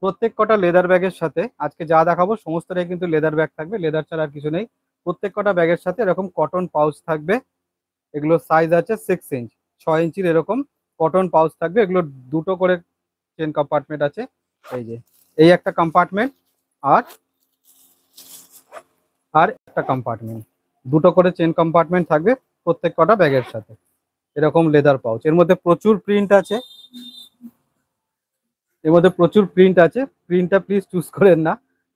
প্রত্যেক কটা লেদার ব্যাগের সাথে আজকে যা দেখাবো সমস্তটাই কিন্তু লেদার ব্যাগ থাকবে, লেদার ছাড়া আর কিছু নেই। প্রত্যেক কটা ব্যাগের সাথে এরকম কটন পাউচ থাকবে। এগুলোর সাইজ আছে 6 ইঞ্চ, 6 ইঞ্চির এরকম কটন পাউচ থাকবে। এগুলো দুটো করে চেন কম্পার্টমেন্ট আছে। এই যে এই একটা কম্পার্টমেন্ট আর আর একটা কম্পার্টমেন্ট, দুটো করে চেন কম্পার্টমেন্ট থাকবে প্রত্যেক কটা ব্যাগের সাথে। এরকম লেদার পাউচ, এর মধ্যে প্রচুর প্রিন্ট আছে, এর মধ্যে প্রচুর প্রিন্ট আছে। প্রিন্টটা প্লিজ চুজ করেন না,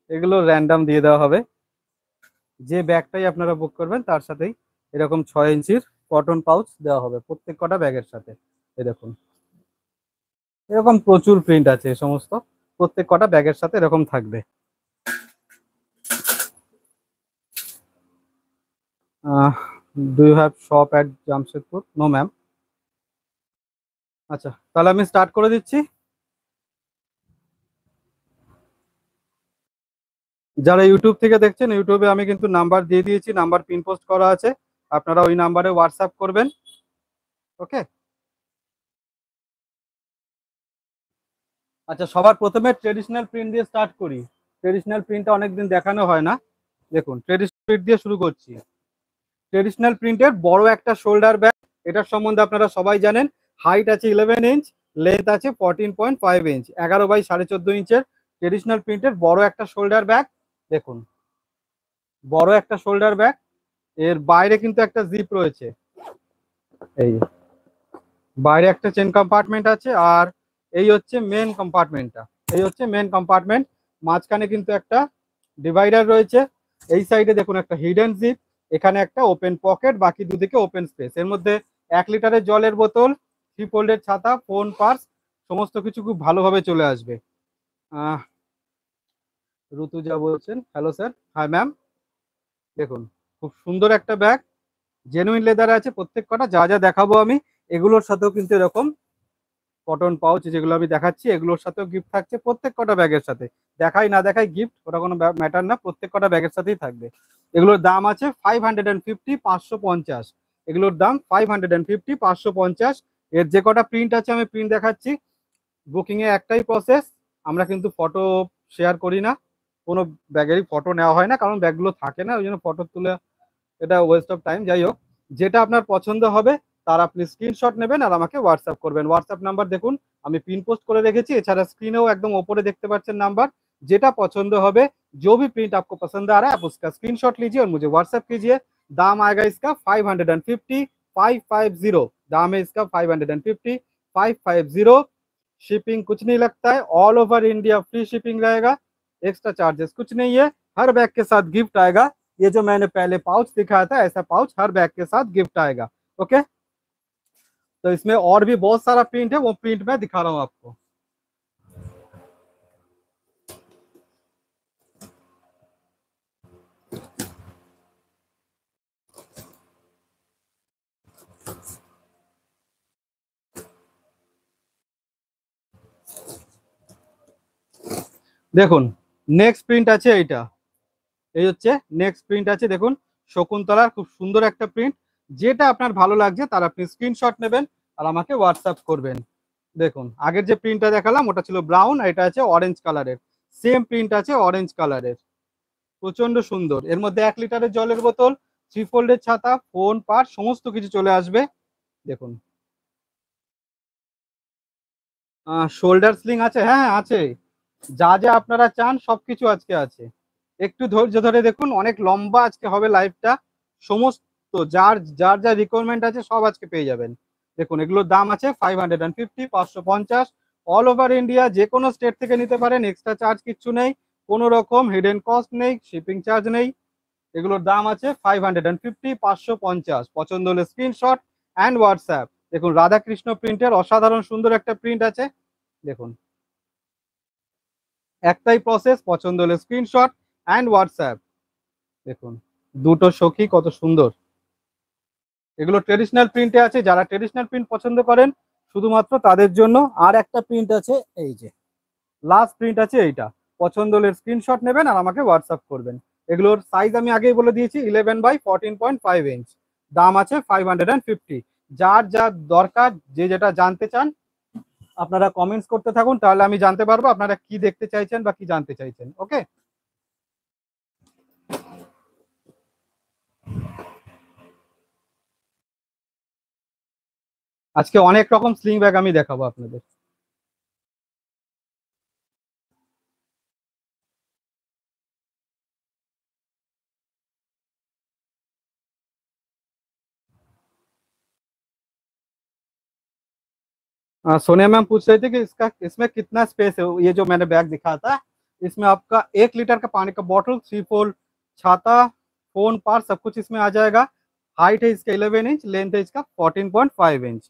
এগুলো র্যান্ডাম দিয়ে দেওয়া হবে। যে ব্যাগটাই আপনারা বুক করবেন তার সাথেই এরকম 6 ইঞ্চির কটন পাউচ দেওয়া হবে প্রত্যেক কটা ব্যাগের সাথে। এই দেখুন এরকম প্রচুর প্রিন্ট আছে, এই সমস্ত প্রত্যেক কটা ব্যাগের সাথে এরকম থাকবে। Do you have shop at Jamshedpur? No ma'am. আচ্ছা, তাহলে আমি স্টার্ট করে দিচ্ছি। যারা ইউটিউব থেকে দেখছেন, ইউটিউবে আমি কিন্তু নাম্বার দিয়ে দিয়েছি, নাম্বার পিন পোস্ট করা আছে, আপনারা ওই নাম্বারে হোয়াটসঅ্যাপ করবেন। ওকে। আচ্ছা, সবার প্রথমে ট্রেডিশনাল প্রিন্ট দিয়ে স্টার্ট করি। ট্রেডিশনাল প্রিন্টটা অনেকদিন দেখানো হয় না, দেখুন ট্রেডিশনাল প্রিন্ট দিয়ে শুরু করছি। ট্রেডিশনাল প্রিন্টের বড় একটা শোল্ডার ব্যাগ, এটার সম্বন্ধে আপনারা সবাই জানেন। হাইট আছে 11 ইঞ্চ, লেন্থ আছে 14.5 ইঞ্চ, 11 বাই 14.5 ইঞ্চের ট্রেডিশনাল প্রিন্টের বড় একটা শোল্ডার ব্যাগ। দেখুন বড় একটা শোল্ডার ব্যাগ, এর বাইরে কিন্তু একটা জিপ রয়েছে। এই বাইরে একটা চেন কম্পার্টমেন্ট আছে, আর এই হচ্ছে মেন কম্পার্টমেন্টটা। এই হচ্ছে মেন কম্পার্টমেন্ট, মাঝখানে কিন্তু একটা ডিভাইডার রয়েছে। এই সাইডে দেখুন একটা হিডেন জিপ, এখানে একটা ওপেন পকেট, বাকি দুদিকে ওপেন স্পেস। এর মধ্যে 1 লিটারের জলের বোতল, 3 ফোল্ডের ছাতা, ফোন, পার্স সমস্ত কিছু খুব ভালোভাবে চলে আসবে। ঋতুজা বলছেন, হ্যালো স্যার। Hi ma'am. দেখুন খুব সুন্দর একটা ব্যাগ, জেনুইন লেদার আছে প্রত্যেক কটা। যা যা দেখাবো আমি এগুলোর সাথেও কিন্তু এরকম কটন পাউচ যেগুলো আমি দেখাচ্ছি এগুলোর সাথেও গিফট থাকছে প্রত্যেক কটা ব্যাগের সাথে। দেখাই না দেখাই গিফট ওটা কোনো ম্যাটার না, প্রত্যেক কটা ব্যাগের সাথেই থাকবে। এগুলোর দাম আছে 550, 550। এগুলোর দাম 550, 550। এর যে কটা প্রিন্ট আছে আমি প্রিন্ট দেখাচ্ছি। বুকিংয়ে একটাই প্রসেস, আমরা কিন্তু ফটো শেয়ার করি না, কোনো ব্যাগেরই ফটো নেওয়া হয় না, কারণ ব্যাগগুলো থাকে না, ওই জন্য ফটো তুলে এটা ওয়েস্ট অফ টাইম। যাই হোক, যেটা আপনার পছন্দ হবে তার আপনি স্ক্রিনশট নেবেন আর আমাকে হোয়াটসঅ্যাপ করবেন। হোয়াটসঅ্যাপ নাম্বার দেখুন আমি পিন পোস্ট করে রেখেছি, এছাড়া স্ক্রিনেও একদম ওপরে দেখতে পাচ্ছেন নাম্বার। যেটা पसंद হবে, जो भी प्रिंट आपको पसंद आ रहा है आप उसका स्क्रीनशॉट लीजिए और मुझे व्हाट्सएप कीजिए। दाम आएगा इसका 550, 550। दाम है इसका 550, 550। शिपिंग कुछ नहीं लगता है, all over India free shipping रहेगा, एक्स्ट्रा चार्जेस कुछ नहीं है। हर बैग के साथ गिफ्ट आएगा। ये जो मैंने पहले पाउच दिखाया था ऐसा पाउच हर बैग के साथ गिफ्ट आएगा। ओके, तो इसमें और भी बहुत सारा प्रिंट है, वो प्रिंट मैं दिखा रहा हूँ आपको। দেখুন নেক্সট প্রিন্ট আছে এইটা, এই হচ্ছে নেক্সট প্রিন্ট আছে। দেখুন শকুন্তলার খুব সুন্দর একটা প্রিন্ট, যেটা আপনার ভালো লাগছে তার আপনি স্ক্রিনশট নেবেন আর আমাকে হোয়াটসঅ্যাপ করবেন। দেখুন আগের যে প্রিন্টটা দেখালাম ওটা ছিল ব্রাউন, এটা আছে অরেঞ্জ কালারের, সেম প্রিন্ট আছে অরেঞ্জ কালারের, প্রচন্ড সুন্দর। এর মধ্যে 1 লিটারের জলের বোতল, 3 ফোল্ডের ছাতা, ফোন, পার্স সমস্ত কিছু চলে আসবে। দেখুন শোল্ডার স্লিং আছে, হ্যাঁ হ্যাঁ আছে, যা যা আপনারা চান সবকিছু আজকে আছে। একটু ধৈর্য ধরে দেখুন, অনেক লম্বা আজকে হবে লাইভটা, সমস্ত যার যার যা রিকোয়ারমেন্ট আছে সব আজকে পেয়ে যাবেন। দেখুন এগুলোর দাম আছে 550, 550। অল ওভার ইন্ডিয়া যে কোনো স্টেট থেকে নিতে পারেন, এক্সট্রা চার্জ কিচ্ছু নেই, কোনো রকম হিডেন কস্ট নেই, শিপিং চার্জ নেই। এগুলোর দাম আছে 550, 550। পছন্দ হলে স্ক্রিনশট অ্যান্ড হোয়াটসঅ্যাপ। দেখুন রাধাকৃষ্ণ প্রিন্টের অসাধারণ সুন্দর একটা প্রিন্ট আছে। দেখুন একটাই প্রসেস, পছন্দ হলে স্ক্রিনশট অ্যান্ড হোয়াটসঅ্যাপ। দেখুন দুটো সখী কত সুন্দর, এগুলো ট্রেডিশনাল প্রিন্টে আছে। যারা ট্রেডিশনাল প্রিন্ট পছন্দ করেন শুধুমাত্র তাদের জন্য। আর একটা প্রিন্ট আছে, এই যে লাস্ট প্রিন্ট আছে এইটা, পছন্দ হলে স্ক্রিনশট নেবেন আর আমাকে হোয়াটসঅ্যাপ করবেন। এগুলোর সাইজ আমি আগেই বলে দিয়েছি 11 বাই 14.5 ইঞ্চ। দাম আছে 550। যার যা দরকার, যে যেটা জানতে চান আপনারা কমেন্টস করতে থাকুন, তাহলে আমি জানতে পারবো আপনারা কি দেখতে চাইছেন বা কি জানতে চাইছেন। ওকে, আজকে অনেক রকম স্লিং ব্যাগ আমি দেখাবো আপনাদের। सोनिया मैम पूछ रहे थे कि इसमें कितना स्पेस है। ये जो मैंने बैग दिखाया था, इसमें आपका 1 लीटर का पानी का बॉटल, 3 फोल्ड छाता, फोन पार सब कुछ इसमें आ जाएगा। हाइट है इसका 11 इंच, लेंथ है इसका 14.5 इंच।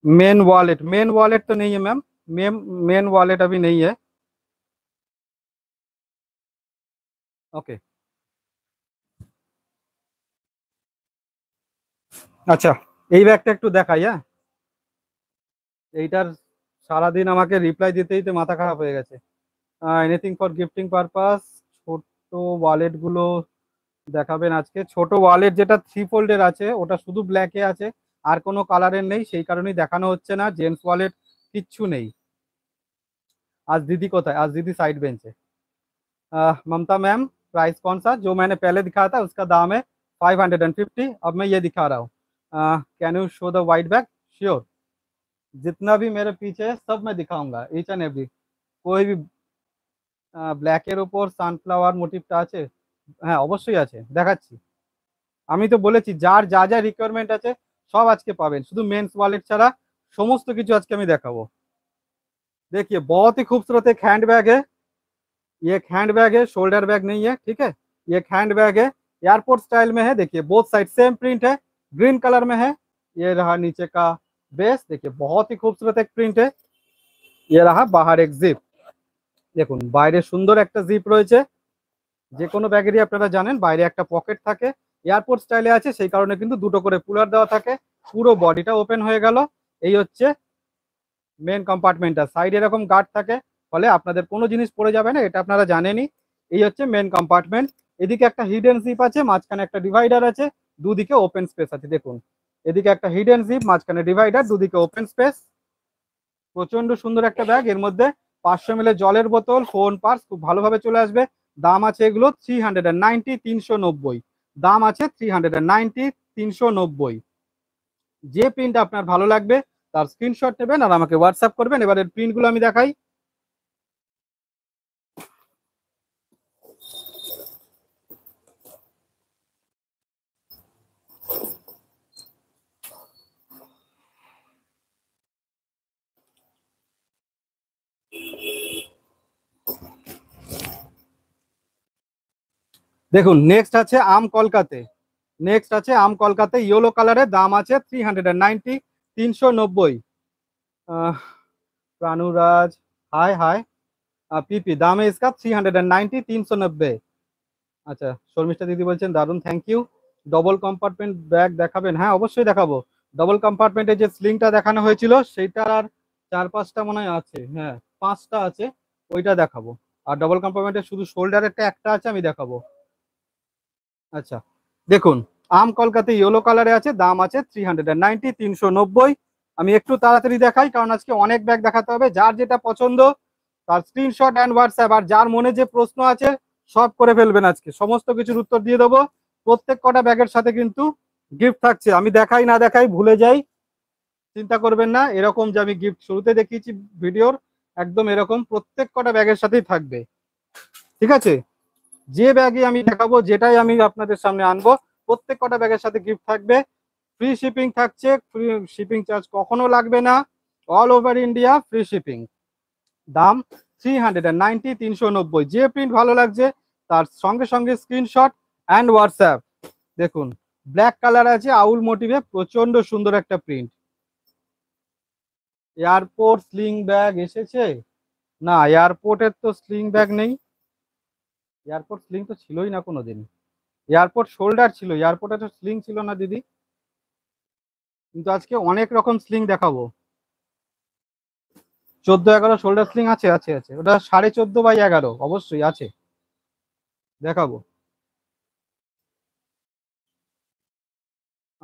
मेन वॉलेट तो नहीं है मैम, मेन मेन वॉलेट अभी नहीं है। ओके, আচ্ছা এই ব্যাগটা একটু দেখাই। হ্যাঁ, এইটার সারাদিন আমাকে রিপ্লাই দিতে দিতে মাথা খারাপ হয়ে গেছে। এনিথিং ফর গিফটিং পারপাস, ছোট ওয়ালেট গুলো দেখাবেন আজকে। ছোট ওয়ালেট যেটা 3 ফোল্ডের আছে ওটা শুধু ব্ল্যাকে আছে, আর কোনো কালারের নেই, সেই কারণেই দেখানো হচ্ছে না। জেন্টস ওয়ালেট কিচ্ছু নেই। आज दीदी कोথায়? आज दीदी साइड बेंच है। ममता मैम, प्राइस कौन सा? जो मैंने पहले दिखाया था उसका दाम है 550। अब मैं ये दिखा रहा हूँ। Can you show the white bag? Sure, जितना भी मेरे पीछे है सब मैं दिखाऊंगा, ईच एंड एवरी। कोई भी ব্ল্যাকের উপর সানফ্লাওয়ার মোটিভটা আছে? হ্যাঁ অবশ্যই আছে, দেখাচ্ছি। আমি তো বলেছি যার যা যা রিকোয়ারমেন্ট আছে সব আজকে পাবেন, শুধু মেন্স ওয়ালেট ছাড়া সমস্ত কিছু আজকে আমি देखाबो। देखिए बहुत ही खूबसूरत एक हैंड बैग है। ये एक हैंड बैग है, शोल्डर बैग नहीं है, ठीक है। ये एक हैंड बैग है, एयरपोर्ट स्टाइल में है। देखिए बोथ साइड सेम प्रिंट है, ग्रीन कलर में है। ये रहा नीचे का बेस, देखिए बहुत ही खूबसूरत एक प्रिंट है। ये रहा बाहर एक जिप, দেখুন বাইরে সুন্দর একটা জিপ রয়েছে। যে কোনো ব্যাগেরই আপনারা জানেন বাইরে একটা পকেট থাকে। এয়ারপোর্ট স্টাইলে আছে সেই কারণে কিন্তু দুটো করে পুলার দেওয়া থাকে। পুরো বডিটা ওপেন হয়ে গেল। এই হচ্ছে মেন কম্পার্টমেন্টটা। সাইডে এরকম গার্ড থাকে, ফলে আপনাদের কোনো জিনিস পড়ে যাবে না, এটা আপনারা জানেনই। এই হচ্ছে মেন কম্পার্টমেন্ট। এদিকে একটা হিডেন জিপ আছে, মাঝখানে একটা ডিভাইডার আছে, দুদিকে ওপেন স্পেস আছে। দেখুন এদিকে একটা হিডেন জিপ, মাঝখানে ডিভাইডার, দুদিকে ওপেন স্পেস। প্রচন্ড সুন্দর একটা ব্যাগ। এর মধ্যে 500 ml জলের বোতল, ফোন পার্স খুব ভালোভাবে চলে আসবে। দাম আছে এগুলো 390, 390। দাম আছে 390, 390। যে প্রিন্ট আপনার ভালো লাগবে তার স্ক্রিনশট নেবেন আর আমাকে হোয়াটসঅ্যাপ করবেন। এবার এর প্রিন্টগুলো আমি দেখাই। দেখুন নেক্সট আছে আম কলকাতে। নেক্সট আছে আম কলকাতে, ইয়েলো কালারের, দাম আছে 390, 390। প্রাণুরাজ, হাই হাই। পিপি, দাম है इसका 390, 390। আচ্ছা শর্মিষ্ঠা দিদি বলছেন দারুন, thank you. Double compartment bag দেখাবেন? হ্যাঁ অবশ্যই দেখাবো। ডবল কম্পার্টমেন্টে যে স্লিংটা দেখানো হয়েছিল সেইটার আর 4-5টা মনে হয় আছে, হ্যাঁ 5টা আছে, ওইটা দেখাবো। আর ডবল কম্পার্টমেন্টে শুধু শোল্ডারেরটা একটা আছে, আমি দেখাবো। আচ্ছা দেখুন আম কলকাতা ইয়েলো কালারে আছে, দাম আছে 390, 390। আমি একটু তাড়াতাড়ি দেখাই কারণ আজকে অনেক ব্যাগ দেখাতে হবে। যার যেটা পছন্দ তার স্ক্রিনশট অ্যান্ড হোয়াটসঅ্যাপ, আর যার মনে যে প্রশ্ন আছে সব করে ফেলবেন, আজকে সমস্ত কিছুর উত্তর দিয়ে দেবো। প্রত্যেক কটা ব্যাগের সাথে কিন্তু গিফট থাকছে। আমি দেখাই না দেখাই ভুলে যাই, চিন্তা করবেন না। এরকম যে আমি গিফট শুরুতে দেখিয়েছি ভিডিওর, একদম এরকম প্রত্যেক কটা ব্যাগের সাথেই থাকবে, ঠিক আছে। যে ব্যাগে আমি দেখাবো, যেটাই আমি আপনাদের সামনে আনবো, প্রত্যেক কটা ব্যাগের সাথে গিফট থাকবে। ফ্রি শিপিং থাকছে, ফ্রি শিপিং চার্জ কখনো লাগবে না। All over India free shipping. দাম 390, 390। যে প্রিন্ট ভালো লাগছে তার সঙ্গে সঙ্গে স্ক্রিনশট অ্যান্ড হোয়াটসঅ্যাপ। দেখুন ব্ল্যাক কালার আছে, আউল মোটিভে, প্রচন্ড সুন্দর একটা প্রিন্ট। এয়ারপোর্ট স্লিং ব্যাগ এসেছে? না, এয়ারপোর্টের তো স্লিং ব্যাগ নেই। এয়ারপোর্ট স্লিং তো ছিলই না কোনোদিন। এয়ারপোর্ট শোল্ডার ছিল, এয়ারপোর্টে তো স্লিং ছিল না দিদি। কিন্তু আজকে অনেক রকম স্লিং দেখাবো। 14-11 শোল্ডার স্লিং আছে, আছে আছে। ওটা 14.5 বাই 11 অবশ্যই আছে, দেখাবো।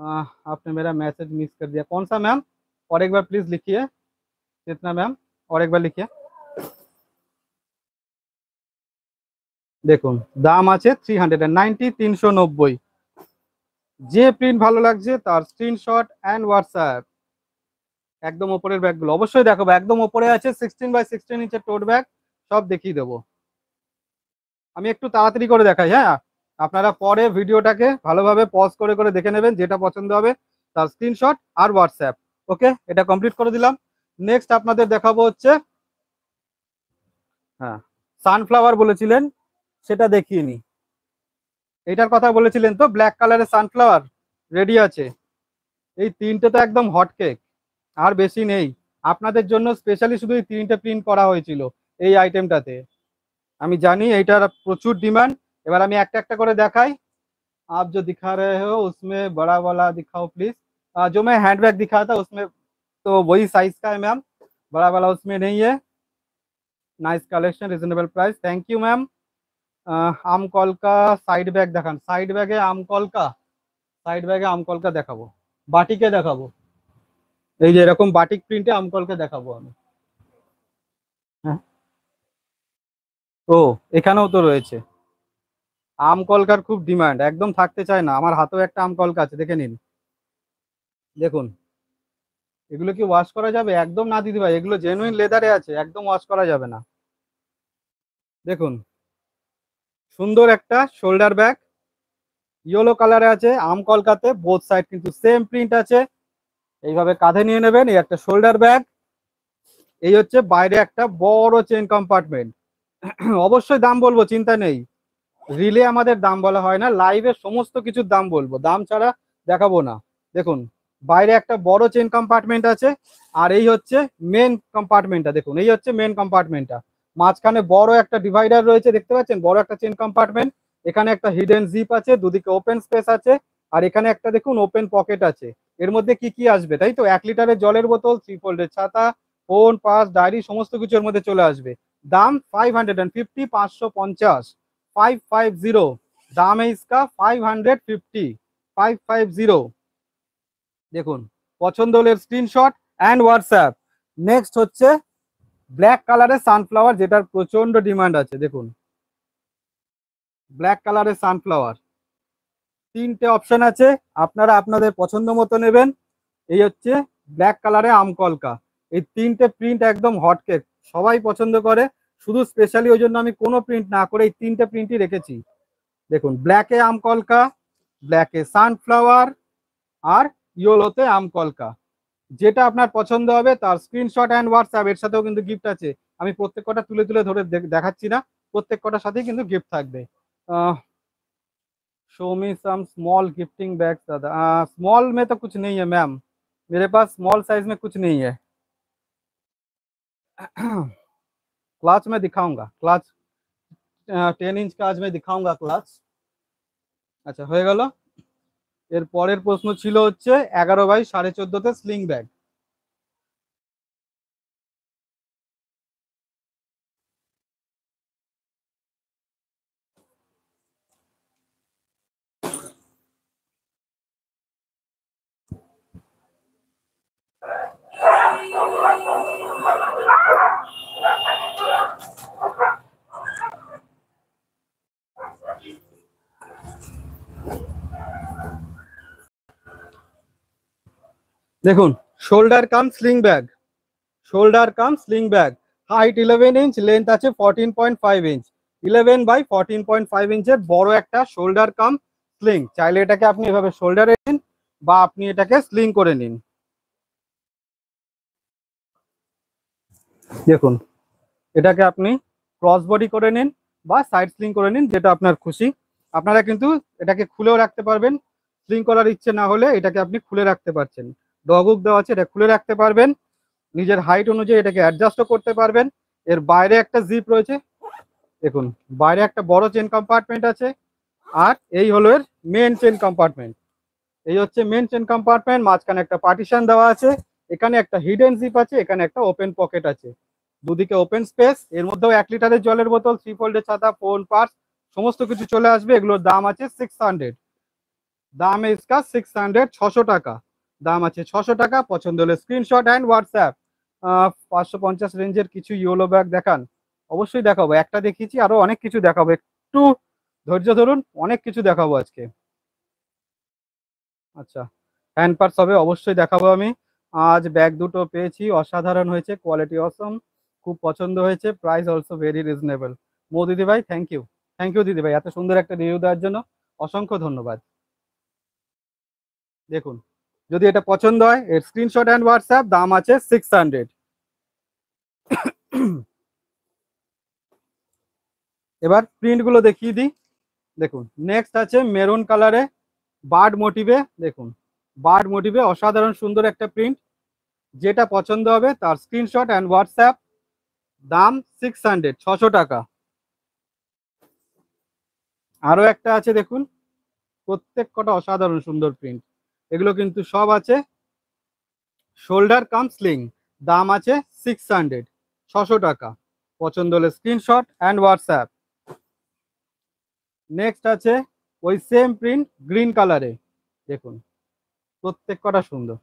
आपने मेरा मैसेज मिस कर दिया, कौन सा मैम? और एक बार प्लीज लिखिए, कितना मैम? और एक बार लिखिए। দেখুন দাম আছে 390, 390। যে প্রিন্ট ভালো লাগছে তার স্ক্রিনশট অ্যান্ড হোয়াটসঅ্যাপ। একদম ওপরের ব্যাগগুলো অবশ্যই দেখাবো, একদম ওপরে আছে 16x16 ইঞ্চের টোট ব্যাগ, সব দেখিয়ে দেবো। আমি একটু তাড়াতাড়ি করে দেখাই, হ্যাঁ আপনারা পরে ভিডিওটাকে ভালোভাবে পজ করে করে দেখে নেবেন, যেটা পছন্দ হবে তার স্ক্রিনশট আর হোয়াটসঅ্যাপ। ওকে, এটা কমপ্লিট করে দিলাম। নেক্সট আপনাদের দেখাবো হচ্ছে, হ্যাঁ সানফ্লাওয়ার বলেছিলেন, সেটা দেখিয়ে নি। এটার কথা বলেছিলেন তো, ব্ল্যাক কালারের সানফ্লাওয়ার রেডি আছে। এই তিনটে তো একদম হটকেক, আর বেশি নেই। আপনাদের জন্য স্পেশালি শুধু এই তিনটে প্রিন্ট করা হয়েছিল এই আইটেমটাতে। আমি জানি এইটার প্রচুর ডিমান্ড। এবার আমি একটা একটা করে দেখাই। आप जो दिखा रहे हो उसमें बड़ा वाला दिखाओ प्लीज। जो मैं हैंडबैग दिखाया था उसमें तो वही साइज का है मैम, बड़ा वाला उसमें नहीं है। Nice collection, reasonable price, thank you ma'am. आम कलका साइड बैग দেখান, সাইড ব্যাগে আম কলকা, সাইড ব্যাগে আম কলকা দেখাবো, বাটিকে দেখাবো। এই যে এরকম বাটিক প্রিন্টে আম কলকা দেখাবো আমি। হ্যাঁ, ও এখানেও তো রয়েছে। আম কলকার খুব ডিমান্ড, একদম থাকতে চায় না। আমার হাতেও একটা আম কলকা আছে, দেখে নিন। দেখুন এগুলো কি ওয়াশ করা যাবে? একদম না দিদি ভাই, এগুলো জেনুইন লেদারে আছে, একদম ওয়াশ করা যাবে না। দেখুন সুন্দর একটা শোল্ডার ব্যাগ, ইয়েলো কালারে আছে, আম কলকাতে, বোথ সাইড কিন্তু সেম প্রিন্ট আছে। এইভাবে কাঁধে নিয়ে নেবেন, এই একটা শোল্ডার ব্যাগ। এই হচ্ছে বাইরে একটা বড় চেন কম্পার্টমেন্ট। অবশ্যই দাম বলবো, চিন্তা নেই। রিলে আমাদের দাম বলা হয় না, লাইভে সমস্ত কিছুর দাম বলবো, দাম ছাড়া দেখাবো না। দেখুন বাইরে একটা বড় চেন কম্পার্টমেন্ট আছে, আর এই হচ্ছে মেন কম্পার্টমেন্টটা। দেখুন এই হচ্ছে মেন কম্পার্টমেন্টটা, মাঝখানে বড় একটা ডিভাইডার রয়েছে, দেখতে পাচ্ছেন, বড় একটা চেন কম্পার্টমেন্ট। এখানে একটা হিডেন জিপ আছে, দুদিকে ওপেন স্পেস আছে, আর এখানে একটা দেখুন ওপেন পকেট আছে। এর মধ্যে কি কি আসবে, তাই তো? 1 লিটারের জলের বোতল, 3 ফোল্ডের ছাতা, ফোন, পাস, ডায়েরি, সমস্ত কিছু এর মধ্যে চলে আসবে। দাম 550, 550, 550। दाम है इसका 550, 550। দেখুন পছন্দ হলে স্ক্রিনশট অ্যান্ড হোয়াটসঅ্যাপ। নেক্সট হচ্ছে ব্ল্যাক কালারের সানফ্লাওয়ার, যেটার প্রচন্ড ডিমান্ড আছে। দেখুন ব্ল্যাক কালারের সানফ্লাওয়ার, তিনটে অপশন আছে, আপনারা আপনাদের পছন্দ মতো নেবেন। এই হচ্ছে ব্ল্যাক কালারে আম কলকা, এই তিনটে প্রিন্ট একদম হটকেক, সবাই পছন্দ করে। শুধু স্পেশালি ওই জন্য আমি কোনো প্রিন্ট না করে এই তিনটে প্রিন্টই রেখেছি। দেখুন ব্ল্যাকে আম কলকা, ব্ল্যাকে সানফ্লাওয়ার, আর ইয়েলোতে আম কলকা। যেটা আপনার পছন্দ হবে তার স্ক্রিনশট অ্যান্ড হোয়াটসঅ্যাপ। এর সাথেও কিন্তু গিফট আছে, আমি প্রত্যেক কটা তুলে তুলে ধরে দেখাচ্ছি না, প্রত্যেক কটার সাথেই কিন্তু গিফট থাকবে। Show me some small gifting bags दादा। स्मॉल में तो कुछ नहीं है मैम, मेरे पास स्मॉल साइज में कुछ नहीं है। क्लच में दिखाऊंगा, क्लच 10 इंच का आज मैं दिखाऊंगा क्लच। আচ্ছা হয়ে গেল। এর পরের প্রশ্ন ছিল হচ্ছে 11x14.5 স্লিং ব্যাগ। দেখুন shoulder cum sling bag, shoulder cum sling bag, height 11 inch, length আছে 14.5 ইঞ্চ, 11x14.5 ইঞ্চের বড় একটা শোল্ডার কাম স্লিং। চাইলে এটাকে আপনি এভাবে শোল্ডারে নিন বা আপনি এটাকে স্লিং করে নিন। দেখুন এটাকে আপনি ক্রস বডি করে নিন বা সাইড স্লিং করে নিন, যেটা আপনার খুশি। আপনারা কিন্তু এটাকে খুলেও রাখতে পারবেন, স্লিং করার ইচ্ছে না হলে এটাকে আপনি খুলে রাখতে পারছেন। ডগহুক দেওয়া আছে, এটা খুলে রাখতে পারবেন, নিজের হাইট অনুযায়ী এটাকে অ্যাডজাস্টও করতে পারবেন। এর বাইরে একটা জিপ রয়েছে, দেখুন বাইরে একটা বড় চেন কম্পার্টমেন্ট আছে, আর এই হলো এর মেন চেন কম্পার্টমেন্ট। এই হচ্ছে মেন চেন কম্পার্টমেন্ট, মাঝখানে একটা পার্টিশন দেওয়া আছে, এখানে একটা হিডেন জিপ আছে, এখানে একটা ওপেন পকেট আছে, দুদিকে ওপেন স্পেস। এর মধ্যেও 1 লিটারের জলের বোতল, 3 ফোল্ডের ছাতা, ফোন, পার্স, সমস্ত কিছু চলে আসবে। এগুলোর দাম আছে 600। দাম इसका 600 600 টাকা দাম আছে 600 টাকা পছন্দ হলে স্ক্রিনশট অ্যান্ড হোয়াটসঅ্যাপ 550 রেঞ্জের কিছু ইয়েলো ব্যাগ দেখান অবশ্যই দেখাবো একটা দেখিয়েছি আরো অনেক কিছু দেখাবো একটু ধৈর্য ধরুন অনেক কিছু দেখাবো আজকে আচ্ছা হ্যান্ড পার্স হবে অবশ্যই দেখাবো আমি আজ ব্যাগ দুটো পেয়েছি অসাধারণ হয়েছে কোয়ালিটি অসম খুব পছন্দ হয়েছে প্রাইস অলসো ভেরি রিজনেবল মো দিদি ভাই থ্যাংক ইউ দিদি ভাই এত সুন্দর একটা রিভিউ দেওয়ার জন্য অসংখ্য ধন্যবাদ দেখুন যদি এটা পছন্দ হয় এর স্ক্রিনশট অ্যান্ড হোয়াটসঅ্যাপ দাম আছে 600 এবার প্রিন্টগুলো দেখিয়ে দিই দেখুন নেক্সট আছে মেরুন কালারে বার্ড মোটিভে দেখুন বার্ড মোটিভে অসাধারণ সুন্দর একটা প্রিন্ট যেটা পছন্দ হবে তার স্ক্রিনশট অ্যান্ড হোয়াটসঅ্যাপ দাম 600 600 টাকা আরো একটা আছে দেখুন প্রত্যেক কটা অসাধারণ সুন্দর প্রিন্ট এগুলো কিন্তু সব আছে শোল্ডার কাম স্লিং দাম আছে 600 600 টাকা পছন্দ হলে স্ক্রিনশট অ্যান্ড হোয়াটসঅ্যাপ নেক্সট আছে ওই সেম প্রিন্ট গ্রিন কালারে দেখুন প্রত্যেক কটা সুন্দর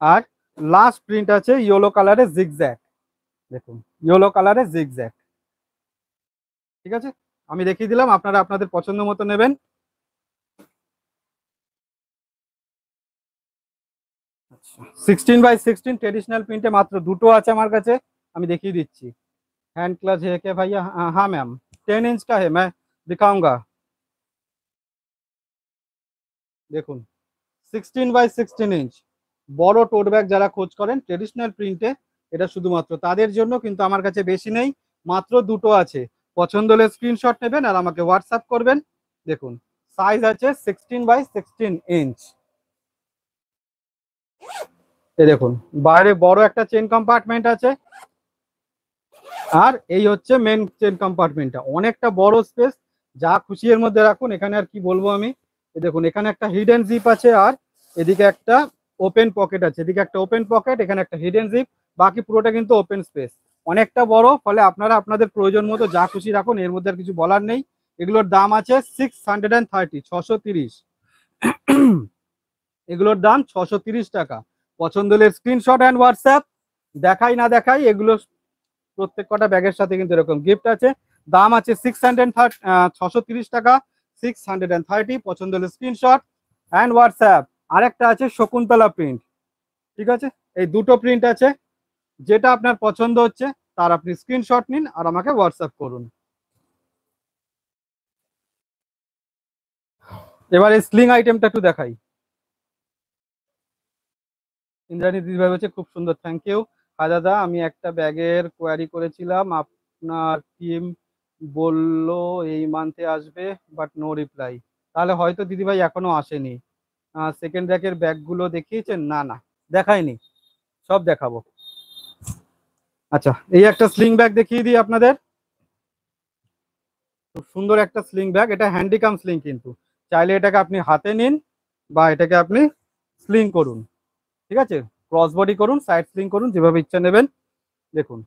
আর লাস্ট প্রিন্ট আছে ইয়েলো কালারে জিগজ্যাগ দেখুন ইয়েলো কালারে জিগজ্যাগ ঠিক আছে আমি দেখিয়ে দিলাম আপনারা আপনাদের পছন্দ মতো নেবেন 16x16 ट्रेडिशनल प्रिंटे मात्र दुटो আছে আমার কাছে আমি দেখিয়ে দিচ্ছি हैंड क्लच है क्या भैया हाँ मैम 10 इंच का है मैं दिखाऊंगा দেখুন 16x16 इंच বড় টোট ব্যাগ যারা খোঁজ করেন ট্রেডিশনাল প্রিন্টে এটা শুধুমাত্র তাদের জন্য কিন্তু আমার কাছে বেশি নেই মাত্র দুটো আছে পছন্দ হলে স্ক্রিনশট নেবেন আর আমাকে হোয়াটসঅ্যাপ করবেন দেখুন সাইজ আছে 16x16 इंच এই দেখুন বাইরে বড় একটা চেন কম্পার্টমেন্ট আছে আর এই হচ্ছে মেন চেন কম্পার্টমেন্টটা অনেকটা বড় স্পেস যা খুশি এর মধ্যে রাখুন এখানে আর কি বলবো আমি এই দেখুন এখানে একটা হিডেন জিপ আছে আর এদিকে একটা ওপেন পকেট আছে এদিকে একটা ওপেন পকেট এখানে একটা হিডেন জিপ বাকি পুরোটা কিন্তু ওপেন স্পেস অনেকটা বড় ফলে আপনারা আপনাদের প্রয়োজন মতো যা খুশি রাখুন এর মধ্যে আর কিছু বলার নেই এগুলোর দাম আছে 630 630 এগুলোর দাম 630 টাকা পছন্দ হলে স্ক্রিনশট অ্যান্ড হোয়াটসঅ্যাপ দেখাই না দেখাই এগুলো প্রত্যেক কটা ব্যাগের সাথে কিন্তু এরকম গিফট আছে দাম আছে 630 টাকা 630 পছন্দ হলে স্ক্রিনশট অ্যান্ড হোয়াটসঅ্যাপ আরেকটা আছে শকুন্তলা প্রিন্ট ঠিক আছে এই দুটো প্রিন্ট আছে যেটা আপনার পছন্দ হচ্ছে তার আপনি স্ক্রিনশট নিন আর আমাকে হোয়াটসঅ্যাপ করুন এবার এই স্লিং আইটেমটা একটু দেখাই ইন্দ্রাণী দিদিভাই বলছে খুব সুন্দর থ্যাংক ইউ হ্যাঁ দাদা আমি একটা ব্যাগের কোয়ারি করেছিলাম আপনার টিম বললো এই মান্থে আসবে বাট নো রিপ্লাই তাহলে হয়তো দিদিভাই এখনো আসেনি সেকেন্ড র্যাকের ব্যাগগুলো দেখিয়েছেন না না দেখায়নি সব দেখাবো আচ্ছা এই একটা স্লিং ব্যাগ দেখিয়ে দিই আপনাদের খুব সুন্দর একটা স্লিং ব্যাগ এটা হ্যান্ডিকাম স্লিং কিন্তু চাইলে এটাকে আপনি হাতে নিন বা এটাকে আপনি স্লিং করুন ঠিক আছে ক্রস বডি করুন সাইড স্লিং করুন যেভাবে ইচ্ছা নেবেন দেখুন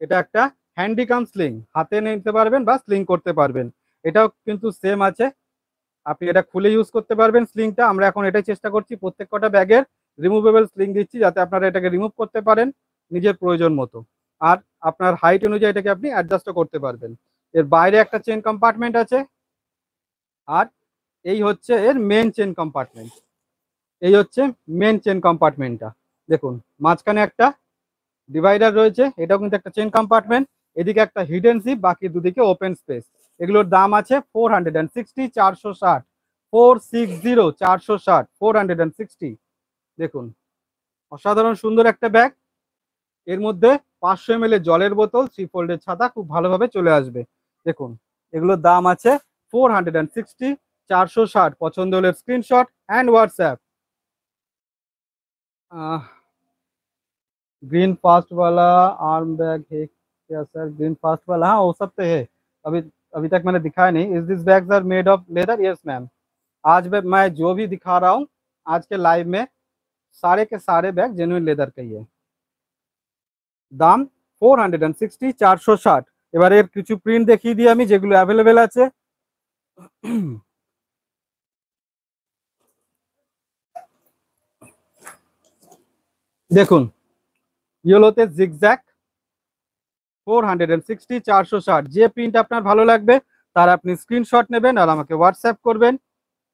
এটা একটা হ্যান্ডিকাম স্লিং হাতে নিতে পারবেন বা স্লিং করতে পারবেন এটাও কিন্তু সেম আছে আপনি এটা খুলে ইউজ করতে পারবেন স্লিংটা আমরা এখন এটাই চেষ্টা করছি প্রত্যেক কটা ব্যাগের রিমুভেবল স্লিং দিচ্ছি যাতে আপনারা এটাকে রিমুভ করতে পারেন নিজের প্রয়োজন মতো আর আপনার হাইট অনুযায়ী এটাকে আপনি অ্যাডজাস্টও করতে পারবেন এর বাইরে একটা চেন কম্পার্টমেন্ট আছে আর এই হচ্ছে এর মেন চেন কম্পার্টমেন্ট এই হচ্ছে মেন চেন কম্পার্টমেন্টটা দেখুন মাঝখানে একটা ডিভাইডার রয়েছে এটাও কিন্তু একটা চেন কম্পার্টমেন্ট এদিকে একটা হিডেন জিপ বাকি দুদিকে ওপেন স্পেস এগুলোর দাম আছে 460 460 460 460 460 দেখুন অসাধারণ সুন্দর একটা ব্যাগ এর মধ্যে 500 ml এর জলের বোতল 3 ফোল্ডের ছাতা খুব ভালোভাবে চলে আসবে দেখুন এগুলোর দাম আছে 460 460 পছন্দ হলে screenshot and WhatsApp green fast वाला आर्म बैग है क्या सर ग्रीन फास्ट वाला हाँ वो सब तो है अभी अभी तक मैंने दिखाया नहीं is this bags are made of leather yes ma'am आज मैं जो भी दिखा रहा हूँ आज के लाइव में सारे के सारे बैग जेन्युइन लेदर का ही है দাম 460 460 এবারে কিছু প্রিন্ট দেখিয়ে দিই আমি যেগুলো অ্যাভেলেবেল আছে দেখুন ইয়েলোতে জিগজ্যাগ 460 460, যে প্রিন্ট আপনার ভালো লাগবে তার আপনি স্ক্রিনশট নেবেন আর আমাকে হোয়াটসঅ্যাপ করবেন।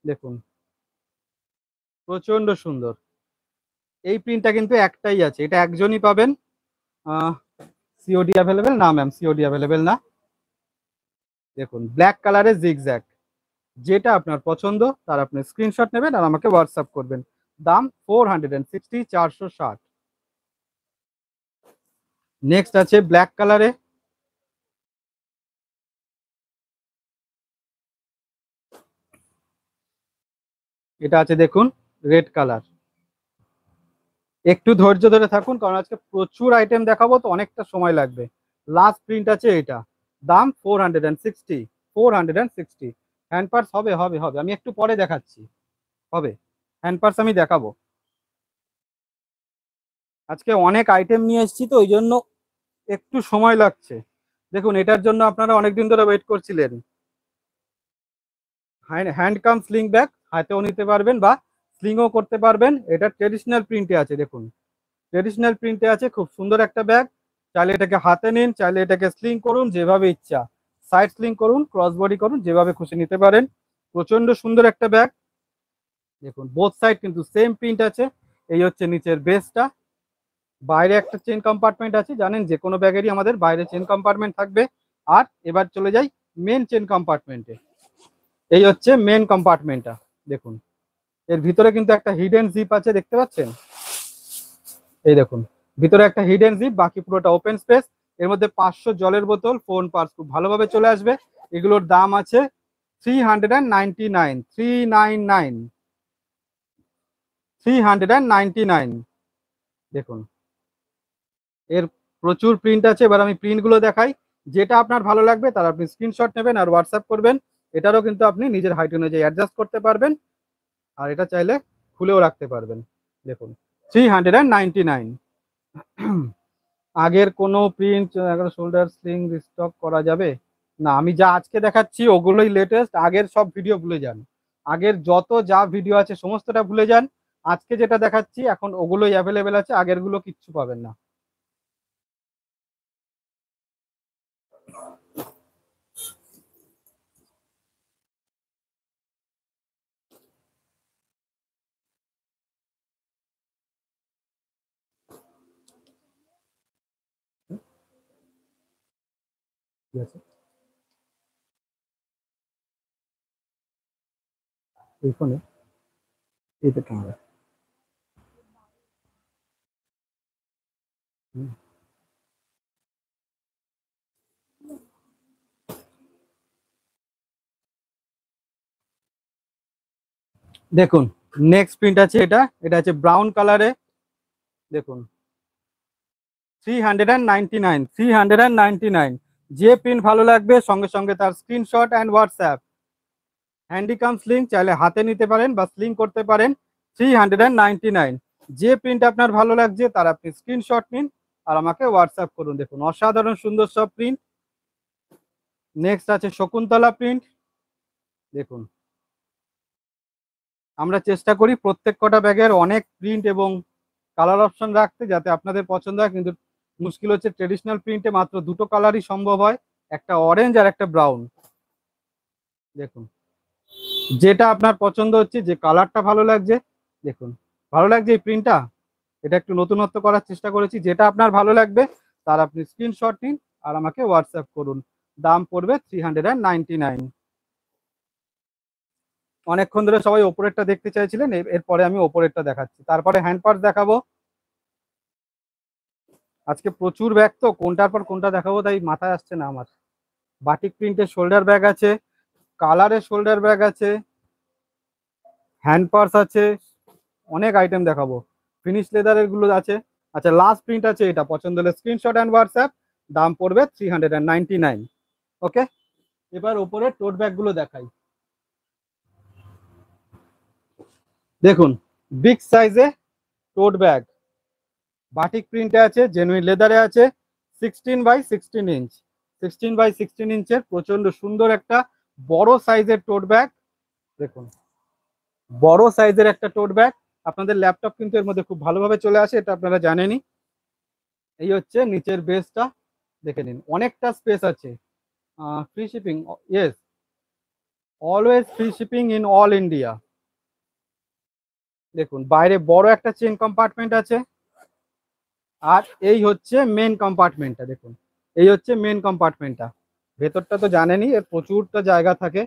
দেখুন প্রচন্ড সুন্দর। এই প্রিন্টটা কিন্তু একটাই আছে, এটা একজনই পাবেন। সিওডি অ্যাভেলেবেল না ম্যাম, সিওডি অ্যাভেলেবেল না। দেখুন ব্ল্যাক কালারের জিগজ্যাগ, যেটা আপনার পছন্দ তার আপনি স্ক্রিনশট নেবেন আর আমাকে হোয়াটসঅ্যাপ করবেন। দাম 460 460। নেক্সট আছে ব্ল্যাক কালারে, এটা আছে দেখুন রেড কালার। একটু ধৈর্য ধরে থাকুন কারণ আজকে প্রচুর আইটেম দেখাবো তো অনেকটা সময় লাগবে। লাস্ট প্রিন্ট আছে এটা, দাম 460 460। হ্যান্ড পার্স হবে হবে হবে, আমি একটু পরে দেখাচ্ছি, হবে হ্যান্ড পার্স আমি দেখাবো। আজকে অনেক আইটেম নিয়ে এসেছি তো ওই জন্য একটু সময় লাগছে। দেখুন এটার জন্য আপনারা অনেকদিন ধরে ওয়েট করছিলেন। হ্যান্ড কাম স্লিং ব্যাগ, হাতেও নিতে পারবেন বা স্লিংও করতে পারবেন। এটা ট্রেডিশনাল প্রিন্টে আছে, দেখুন ট্রেডিশনাল প্রিন্টে আছে, খুব সুন্দর একটা ব্যাগ। চাইলে এটাকে হাতে নিন, চাইলে এটাকে স্লিং করুন যেভাবে ইচ্ছা, সাইড স্লিং করুন, ক্রস বডি করুন, যেভাবে খুশি নিতে পারেন। প্রচন্ড সুন্দর একটা ব্যাগ। দেখুন বোথ সাইড কিন্তু সেম প্রিন্ট আছে। এই হচ্ছে নিচের বেসটা, বাইরে একটা চেন কম্পার্টমেন্ট আছে, জানেন যে কোনো ব্যাগেরই আমাদের বাইরে চেন কম্পার্টমেন্ট থাকবে। আর এবার চলে যাই মেন চেন কম্পার্টমেন্টে। এই হচ্ছে মেন কম্পার্টমেন্টটা, দেখুন এর ভিতরে কিন্তু একটা হিডেন জিপ আছে, দেখতে পাচ্ছেন? এই দেখুন ভিতরে একটা হিডেন জিপ, বাকি পুরোটা ওপেন স্পেস। এর মধ্যে 500 জলের বোতল, ফোন পার্স খুব ভালোভাবে চলে আসবে। এগুলোর দাম আছে 399, 399, 399। দেখুন এর প্রচুর প্রিন্ট আছে, এবার আমি প্রিন্টগুলো দেখাই। যেটা আপনার ভালো লাগবে তার আপনি স্ক্রিনশট নেবেন আর হোয়াটসঅ্যাপ করবেন। এটারও কিন্তু আপনি নিজের হাইট অনুযায়ী অ্যাডজাস্ট করতে পারবেন, আর এটা চাইলে খুলেও রাখতে পারবেন। দেখুন 399। আগের কোনো প্রিন্ট শোল্ডার স্লিং রিস্টক করা যাবে না, আমি যা আজকে দেখাচ্ছি ওগুলোই লেটেস্ট। আগের সব ভিডিও ভুলে যান, আগের যত যা ভিডিও আছে সমস্তটা ভুলে যান। আজকে যেটা দেখাচ্ছি এখন ওগুলোই অ্যাভেলেবেল আছে, আগের গুলো কিচ্ছু পাবেন না। ঠিক আছে, এই ফোনে এইটা ক্যামেরা। দেখুন নেক্সট প্রিন্ট আছে এটা, এটা আছে ব্রাউন কালারে। দেখুন 399, 399। যে প্রিন্ট ভালো লাগবে সঙ্গে সঙ্গে তার স্ক্রিনশট অ্যান্ড হোয়াটসঅ্যাপ। হ্যান্ডিকাম স্লিং চাইলে হাতে নিতে পারেন বা স্লিং করতে পারেন। 399। যে প্রিন্ট আপনার ভালো লাগছে তার আপনি স্ক্রিনশট নিন আর আমাকে হোয়াটসঅ্যাপ করুন। দেখুন অসাধারণ সুন্দর সব প্রিন্ট। নেক্সট আছে শকুন্তলা প্রিন্ট। দেখুন আমরা চেষ্টা করি প্রত্যেক কটা ব্যাগের অনেক প্রিন্ট এবং কালার অপশন রাখতে যাতে আপনাদের পছন্দ হয়, কিন্তু মুশকিল হচ্ছে ট্রেডিশনাল প্রিন্টে মাত্র দুটো কালারই সম্ভব হয়, একটা অরেঞ্জ আর একটা ব্রাউন। দেখুন যেটা আপনার পছন্দ হচ্ছে, যে কালারটা ভালো লাগছে, দেখুন ভালো লাগছে এই প্রিন্টটা, এটা একটু নতুনত্ব করার চেষ্টা করেছি। যেটা আপনার ভালো লাগবে তার আপনি স্ক্রিনশট নিন আর আমাকে হোয়াটসঅ্যাপ করুন। দাম পড়বে 399। অনেকক্ষণ ধরে সবাই ওপরেরটা দেখতে চাইছিলেন, এরপরে আমি ওপরেরটা দেখাচ্ছি, তারপরে হ্যান্ড পার্স দেখাবো। আজকে প্রচুর ব্যাগ তো কোনটার পর কোনটা দেখাবো তাই মাথায় আসছে না আমার। বাটিক প্রিন্টের শোল্ডার ব্যাগ আছে, কালারের শোল্ডার ব্যাগ আছে, হ্যান্ড পার্স আছে, অনেক আইটেম দেখাবো। ফিনিশ লেদারের গুলো আছে। আচ্ছা লাস্ট প্রিন্ট আছে এটা, পছন্দ হলে স্ক্রিনশট অ্যান্ড হোয়াটসঅ্যাপ। দাম পড়বে 399। ওকে, এবার ওপরে টোট ব্যাগ গুলো দেখাই। দেখুন বিগ সাইজে টোট ব্যাগ, বাটিক প্রিন্টে আছে, জেনুইন লেদারে আছে, 16x16 ইঞ্চ, 16x16 ইঞ্চের প্রচন্ড সুন্দর একটা বড় সাইজের টোট ব্যাগ। দেখুন বড় সাইজের একটা টোট ব্যাগ, আপনাদের ল্যাপটপ কিন্তু এর মধ্যে খুব ভালোভাবে চলে আসে, এটা আপনারা জানেনই। এই হচ্ছে নিচের বেসটা, দেখে নিন অনেকটা স্পেস আছে। Free shipping, yes, always free shipping in all India. দেখুন বাইরে বড় একটা চেন কম্পার্টমেন্ট আছে, আর এই হচ্ছে মেন কম্পার্টমেন্টটা। দেখুন এই হচ্ছে মেন কম্পার্টমেন্টটা, ভেতরটা তো জানেনই এর প্রচুরটা জায়গা থাকে।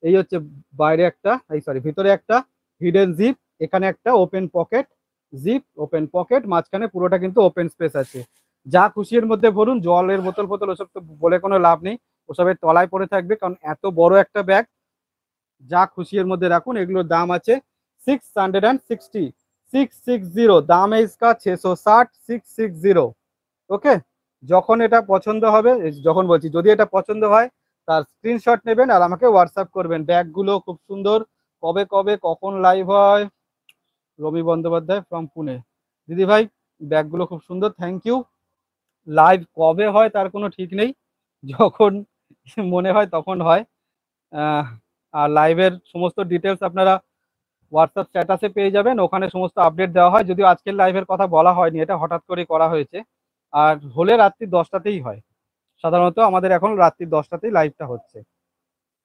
এই হচ্ছে বাইরে একটা, এই সরি ভিতরে একটা হিডেন জিপ, এখানে একটা open pocket, zip open pocket, মাঝখানে পুরোটা কিন্তু ওপেন স্পেস আছে। যা খুশি এর মধ্যে ভরুন, জলের বোতল ফোতল ওসব তো বলে কোনো লাভ নেই, ওসবের তলায় পড়ে থাকবে, কারণ এত বড় একটা ব্যাগ। যা খুশি এর মধ্যে রাখুন। এগুলোর দাম আছে 660, 660, দাম है इसका 660, 660। ওকে, যখন এটা পছন্দ হবে, যখন বলছি যদি এটা পছন্দ হয় তার স্ক্রিনশট নেবেন আর আমাকে হোয়াটসঅ্যাপ করবেন। ব্যাগগুলো খুব সুন্দর। কবে কবে কখন লাইভ হয়? রবি বন্দ্যোপাধ্যায় ফ্রম পুনে। দিদি ভাই ব্যাগগুলো খুব সুন্দর, থ্যাংক ইউ। লাইভ কবে হয় তার কোনো ঠিক নেই, যখন মনে হয় তখন হয়। আর লাইভের সমস্ত ডিটেলস আপনারা হোয়াটসঅ্যাপ স্ট্যাটাসে পেয়ে যাবেন, ওখানে সমস্ত আপডেট দেওয়া হয়। যদিও আজকের লাইভের কথা বলা হয়নি, এটা হঠাৎ করে করা হয়েছে। আর হলে রাত্রি 10টাতেই হয় সাধারণত, আমাদের এখন রাত্রি 10টাতেই লাইভটা হচ্ছে।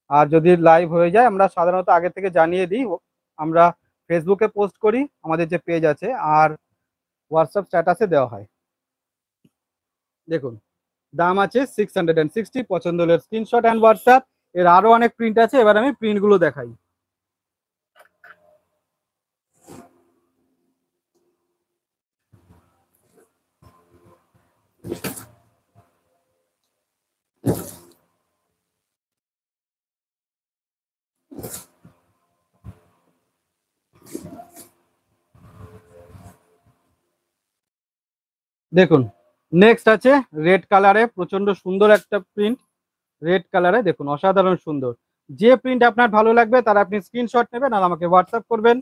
আর যদি লাইভ হয়ে যায় আমরা সাধারণত আগে থেকে জানিয়ে দিই, আমরা ফেসবুকে পোস্ট করি, আমাদের যে পেজ আছে, আর হোয়াটসঅ্যাপ স্ট্যাটাসে দেওয়া হয়। দেখুন দাম আছে 660, পছন্দ হলে স্ক্রিনশট অ্যান্ড হোয়াটসঅ্যাপ। এর আরো অনেক প্রিন্ট আছে, এবার আমি প্রিন্টগুলো দেখাই। দেখুন নেক্সট আছে রেড কালারে, প্রচন্ড সুন্দর একটা প্রিন্ট, রেড কালারে দেখুন অসাধারণ সুন্দর। যে প্রিন্ট আপনার ভালো লাগবে তার আপনি স্ক্রিনশট নেবেন আর আমাকে হোয়াটসঅ্যাপ করবেন।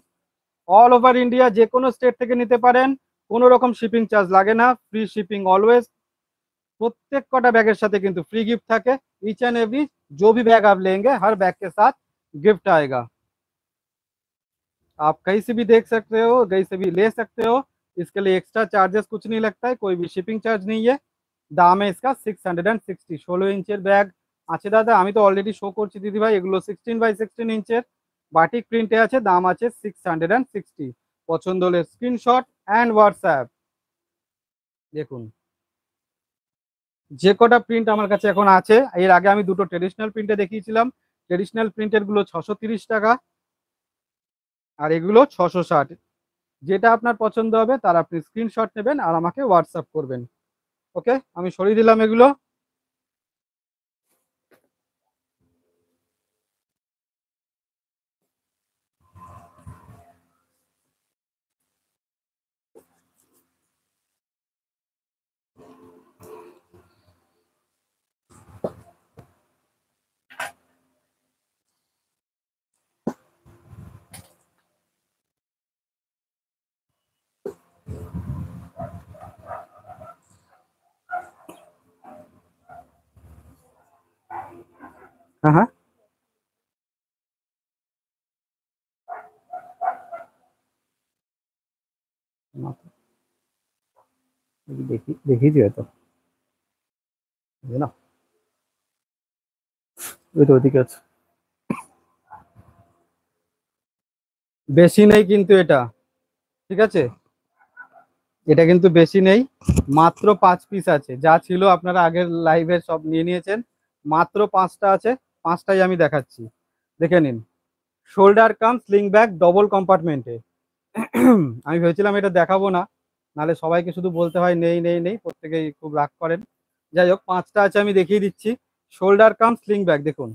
অল ওভার ইন্ডিয়া যে কোনো স্টেট থেকে নিতে পারেন, কোনো রকম শিপিং চার্জ লাগে না, ফ্রি শিপিং অলওয়েজ। प्रत्येक कटा बैगर साथे किंतु फ्री गिफ्ट থাকে। ईच एंड एवरी जो भी बैग आप लेंगे हर बैग के साथ गिफ्ट आएगा। आप कहीं से भी देख सकते हो, कहीं से भी ले सकते हो, इसके लिए एक्स्ट्रा चार्जेस कुछ नहीं लगता है, कोई भी शिपिंग चार्ज नहीं है। दाम है इसका 660। 16 इंचेर बैग আছে দাদা, আমি তো অলরেডি শো করছি দিদি ভাই, এগুলো 16x16 ইঞ্চের বাটিক প্রিন্টে আছে, দাম আছে 660। পছন্দ হলে স্ক্রিনশট অ্যান্ড হোয়াটসঅ্যাপ। দেখুন যে কটা প্রিন্ট আমার কাছে এখন আছে, এর আগে আমি দুটো ট্রেডিশনাল প্রিন্টে দেখিয়েছিলাম, ট্রেডিশনাল প্রিন্টের গুলো 630 টাকা আর এগুলো 660। যেটা আপনার পছন্দ হবে তার আপনি স্ক্রিনশট নেবেন আর আমাকে হোয়াটসঅ্যাপ করবেন। ওকে, আমি সরিয়ে দিলাম এগুলো। হ্যাঁ হ্যাঁ, দেখি দেখিয়ে দিও তো, না ওই তো ওদিকে আছে। বেশি নেই কিন্তু এটা, ঠিক আছে, এটা কিন্তু বেশি নেই, মাত্র 5 পিস আছে। যা ছিল আপনারা আগের লাইভে সব নিয়ে নিয়েছেন, মাত্র 5টা আছে, 5টাই আমি দেখাচ্ছি, দেখে নিন। Shoulder cum sling bag double কম্পার্টমেন্টে। আমি ভেবেছিলাম এটা দেখাবো না, নাহলে সবাইকে শুধু বলতে হয় নেই নেই নেই, প্রত্যেকেই খুব রাগ করেন। যাই হোক 5টা আছে, আমি দেখিয়ে দিচ্ছি। শোল্ডার কাম স্লিং ব্যাগ দেখুন,